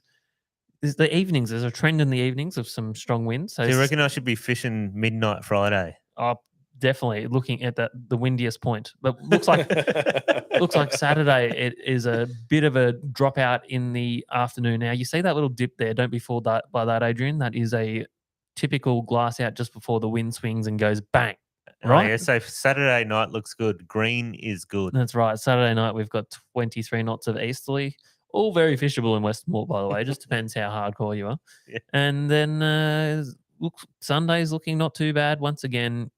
the evenings, there's a trend in the evenings of some strong winds. So
Do you reckon I should be fishing midnight Friday?
Definitely looking at the windiest point. But looks like Saturday it is a bit of a dropout in the afternoon. Now you see that little dip there. Don't be fooled by that, Adrian. That is a typical glass out just before the wind swings and goes bang. Right?
Oh, yeah, so Saturday night looks good. Green is good.
That's right. Saturday night we've got 23 knots of easterly. All very fishable in Westmore, by the way. Just depends how hardcore you are.
Yeah.
And then Sunday's looking not too bad. Once again,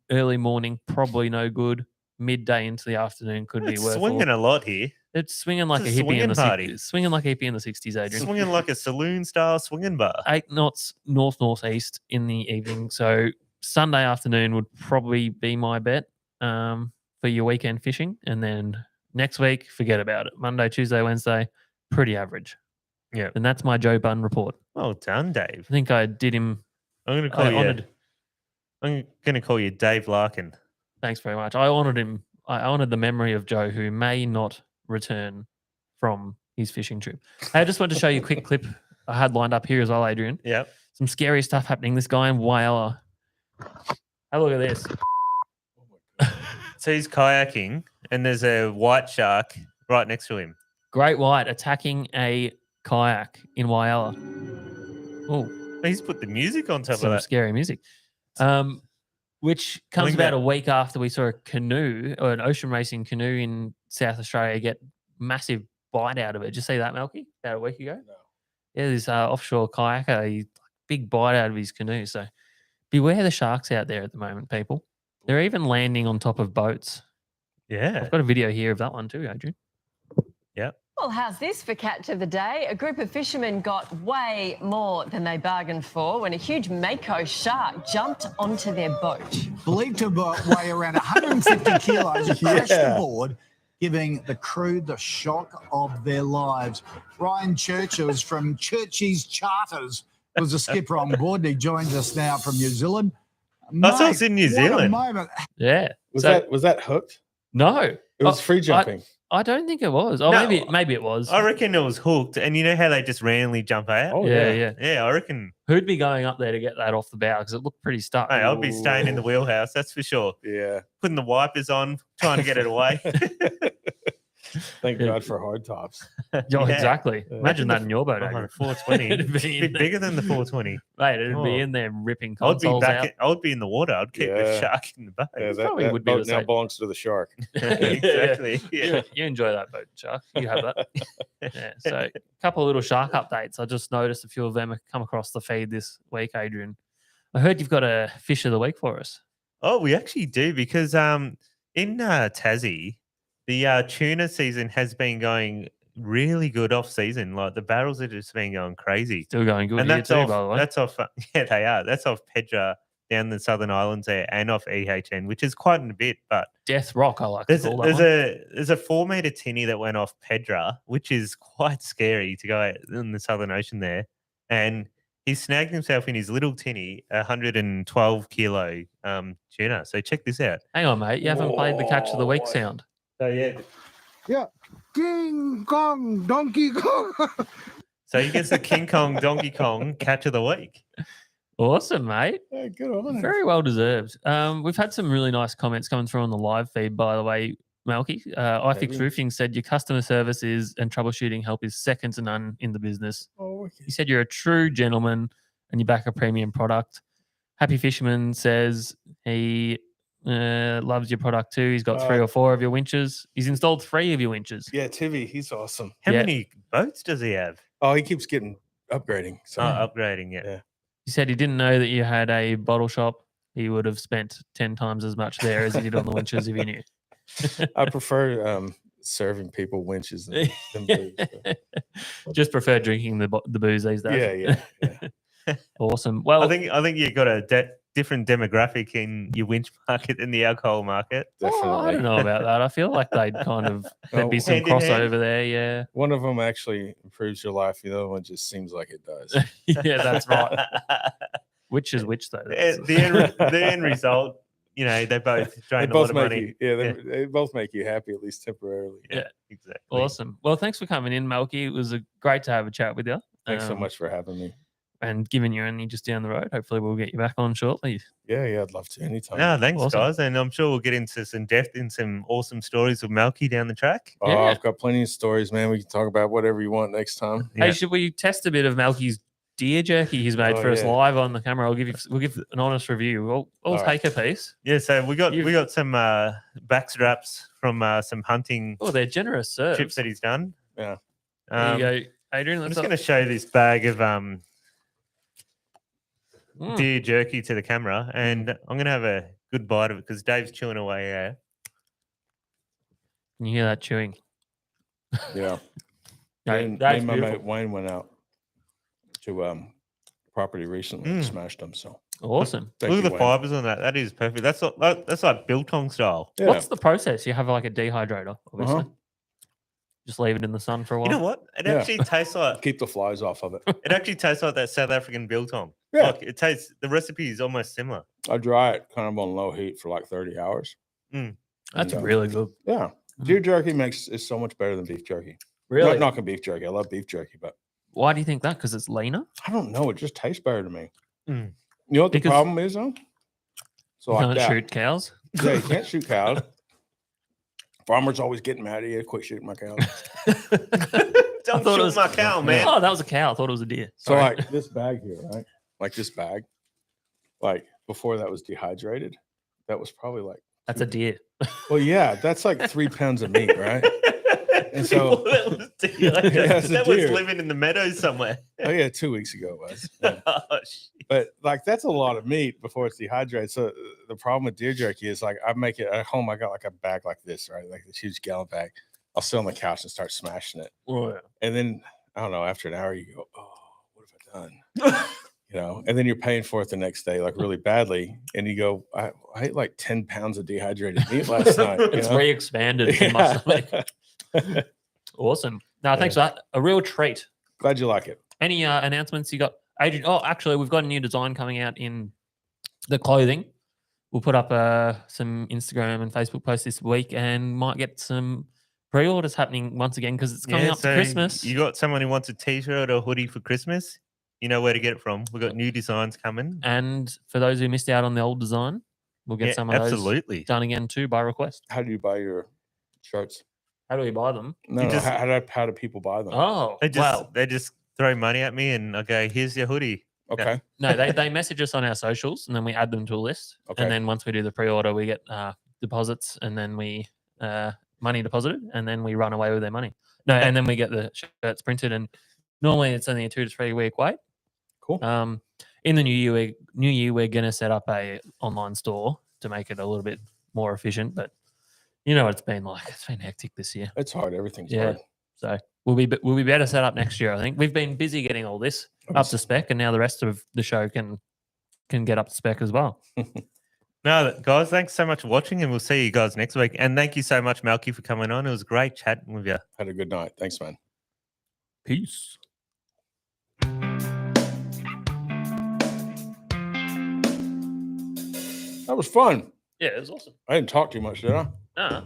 early morning, probably no good. Midday into the afternoon could
It's
be worth
swinging a lot here.
It's swinging like a
It's a
hippie in the
swinging party.
60s. Swinging like a hippie in the 60s, Adrian.
Swinging like a saloon-style swinging bar.
8 knots north-northeast in the evening. So Sunday afternoon would probably be my bet for your weekend fishing. And then next week, forget about it. Monday, Tuesday, Wednesday, pretty average.
Yeah.
And that's my Joe Bunn report.
Well done, Dave.
I think I did him.
I'm going to call you Dave Larkin.
Thanks very much. I honoured him. I honoured the memory of Joe, who may not return from his fishing trip. Hey, I just wanted to show you a quick clip I had lined up here as well, Adrian.
Yep.
Some scary stuff happening. This guy in Whyalla. Have a look at this.
So he's kayaking, and there's a white shark right next to him.
Great white attacking a kayak in Whyalla. Oh,
He's put the music on top
some
of that.
scary music. Which comes
think
about
that-
a week after we saw a canoe or an ocean racing canoe in South Australia get massive bite out of it. Did you see that, Malki? About a week ago?
No.
Yeah, this offshore kayaker, he big bite out of his canoe. So beware the sharks out there at the moment, people. They're even landing on top of boats.
Yeah.
I've got a video here of that one too, Adrian.
Well, how's this for catch of the day? A group of fishermen got way more than they bargained for when a huge mako shark jumped onto their boat.
Believed to weigh around 150 kilos, it crashed aboard, giving the crew the shock of their lives. Ryan Churches from Churchy's Charters was the skipper on board. He joins us now from New Zealand.
That's us in New
what a
Zealand.
moment.
Yeah.
Was that hooked?
No.
It was free jumping.
I don't think it was. Oh,
No,
maybe it was.
I reckon it was hooked. And you know how they just randomly jump out?
Oh,
yeah.
Yeah, I reckon.
Who'd be going up there to get that off the bow because it looked pretty stuck.
Hey, I'll be staying in the wheelhouse, that's for sure.
Yeah.
Putting the wipers on, trying to get it away.
Thank God for hard tops.
Yeah,
Yeah.
exactly. Imagine that in your boat,
Oh,
Adrian.
420.
It'd
It's
be
a
in
bit
there.
bigger than the 420.
Mate, it'd
Oh.
be in there ripping
I would be
consoles out.
I would be in the water. I'd keep the
Yeah.
shark in the boat.
Yeah,
probably
that
would be
boat
the
now
same.
belongs to the shark.
Exactly. Yeah.
You enjoy that boat, Shark. You have that. Yeah. So a couple of little shark updates. I just noticed a few of them have come across the feed this week, Adrian. I heard you've got a fish of the week for us.
Oh, we actually do because in Tassie, the tuna season has been going really good off season. Like the barrels have just been going crazy.
Still going good
And
here
that's
too,
off,
by the way.
that's off. Yeah, they are. That's off Pedra down the Southern Islands there, and off EHN, which is quite a bit. But
Death Rock, I like to
there's
call that
there's
one.
a 4-meter tinny that went off Pedra, which is quite scary to go out in the Southern Ocean there, and he snagged himself in his little tinny 112 kilo tuna. So check this out.
Hang on, mate. You haven't played the catch of the week
Whoa.
sound.
So yeah,
King Kong, Donkey Kong.
so he gets the King Kong Donkey Kong catch of the week.
Awesome, mate.
Yeah, good on it.
Very well deserved. We've had some really nice comments coming through on the live feed, by the way, Malki. iFix
Maybe.
Roofing said your customer service is and troubleshooting help is second to none in the business.
Oh,
He said you're a true gentleman and you back a premium product. Happy Fisherman says he loves your product too. He's got 3 or 4 of your winches. He's installed 3 of your winches.
yeah, Tivy, he's awesome.
How
Yeah.
many boats does he have?
Oh, he keeps getting upgrading. So
Upgrading, yeah.
Yeah.
He said he didn't know that you had a bottle shop. He would have spent 10 times as much there as he did on the winches if he knew.
I prefer serving people winches than booze. So.
Just prefer drinking the booze these days.
Yeah.
Awesome. Well,
I think you've got a different demographic in your winch market than the alcohol market.
Definitely.
I don't know about that. I feel like there'd be some
Hand in hand.
crossover there. Yeah.
One of them actually improves your life. The other one just seems like it does.
Yeah, that's right. Which is which though?
The end result, they both
They
drain a lot
both
of
make
money.
you, they both make you happy at least temporarily.
Yeah.
Exactly.
Awesome. Well, thanks for coming in, Malki. It was great to have a chat with you.
Thanks so much for having me.
And given you're only just down the road, hopefully we'll get you back on shortly.
Yeah, I'd love to anytime.
No, thanks,
Awesome.
guys. And I'm sure we'll get into some depth in some awesome stories with Malki down the track.
Oh,
Yeah.
I've got plenty of stories, man. We can talk about whatever you want next time.
Yeah.
Hey, should we test a bit of Malki's deer jerky he's made
Oh,
for us
yeah.
live on the camera? We'll give an honest review. We'll
All right.
take a piece.
Yeah, so we got
You've-
we got some back straps from some hunting
Oh, they're generous serves.
trips that he's done.
Yeah.
There you go, Adrian.
I'm
Let's
just going to show this bag of deer jerky to the camera, and I'm going to have a good bite of it because Dave's chewing away here.
Can you hear that chewing?
Yeah.
No,
Me and
that's
my
beautiful.
mate Wayne went out to property recently and
Mm.
smashed them. So
Awesome.
thank
Look
you,
at the
Wayne.
fibers on that. That is perfect. That's like biltong style.
Yeah.
What's the process? You have like a dehydrator, obviously.
Uh-huh.
Just leave it in the sun for a while.
You know what? It
Yeah.
actually tastes like
Keep the flies off of it.
that South African biltong.
Yeah.
Like it tastes. The recipe is almost similar.
I dry it kind of on low heat for like 30 hours.
That's
And,
really good.
Yeah. Deer jerky is so much better than beef jerky.
Really?
Not knocking beef jerky. I love beef jerky, but
Why do you think that? Because it's leaner?
I don't know. It just tastes better to me.
Mm.
You know what the
Because-
problem is, though? So
You
like
can't
that.
shoot cows.
Yeah, you can't shoot cows. Farmers always getting mad at you. Quit shooting my cows.
Don't
thought it
shoot
was-
my cow, man.
Oh, that was a cow. I thought it was a deer.
So
Sorry.
like this bag here, right? Like this bag, like before that was dehydrated, that was probably like,
That's a deer.
well, yeah, that's like 3 pounds of meat, right? And so
that was dehydrated.
Yeah, it's a
That was
deer.
living in the meadows somewhere.
oh yeah, 2 weeks ago it was. Yeah.
Oh, shit.
But like that's a lot of meat before it's dehydrated. So the problem with deer jerky is like I make it at home. I got like a bag like this, right? Like this huge gallon bag. I'll sit on the couch and start smashing it.
Oh, yeah.
And then I don't know, after an hour you go, oh, what have I done? You know, and then you're paying for it the next day, like really badly. And you go, I ate like 10 pounds of dehydrated meat last night. you
It's
know?
re-expanded in my stomach.
Yeah.
Awesome. No, thanks for that. A real treat.
Glad you like it.
Any announcements you got, Adrian? Oh, actually, we've got a new design coming out in the clothing. We'll put up some Instagram and Facebook posts this week, and might get some pre-orders happening once again because it's coming up to Christmas.
You got someone who wants a t-shirt or hoodie for Christmas? You know where to get it from. We've got new designs coming.
And for those who missed out on the old design, we'll get some of
absolutely.
those done again too by request.
How do you buy your shirts?
How do we buy them?
No,
You
no,
just-
how do people buy them?
Oh,
They just throw money at me and I go, here's your hoodie.
Okay.
no, they message us on our socials and then we add them to a list.
Okay.
And then once we do the pre-order, we get deposits and then we money deposited and then we run away with their money. No, and then we get the shirts printed and normally it's only a 2 to 3 week wait.
Cool.
In the new year, we're gonna set up a online store to make it a little bit more efficient. But you know what it's been like. It's been hectic this year.
It's hard. Everything's
Yeah.
hard.
So we'll be better set up next year. I think we've been busy getting all this up to spec, and now the rest of the show can get up to spec as well.
No, guys, thanks so much for watching, and we'll see you guys next week. And thank you so much, Malki, for coming on. It was great chatting with you.
Had a good night. Thanks, man.
Peace.
That was fun.
Yeah, it was awesome.
I didn't talk too much, did I?
No,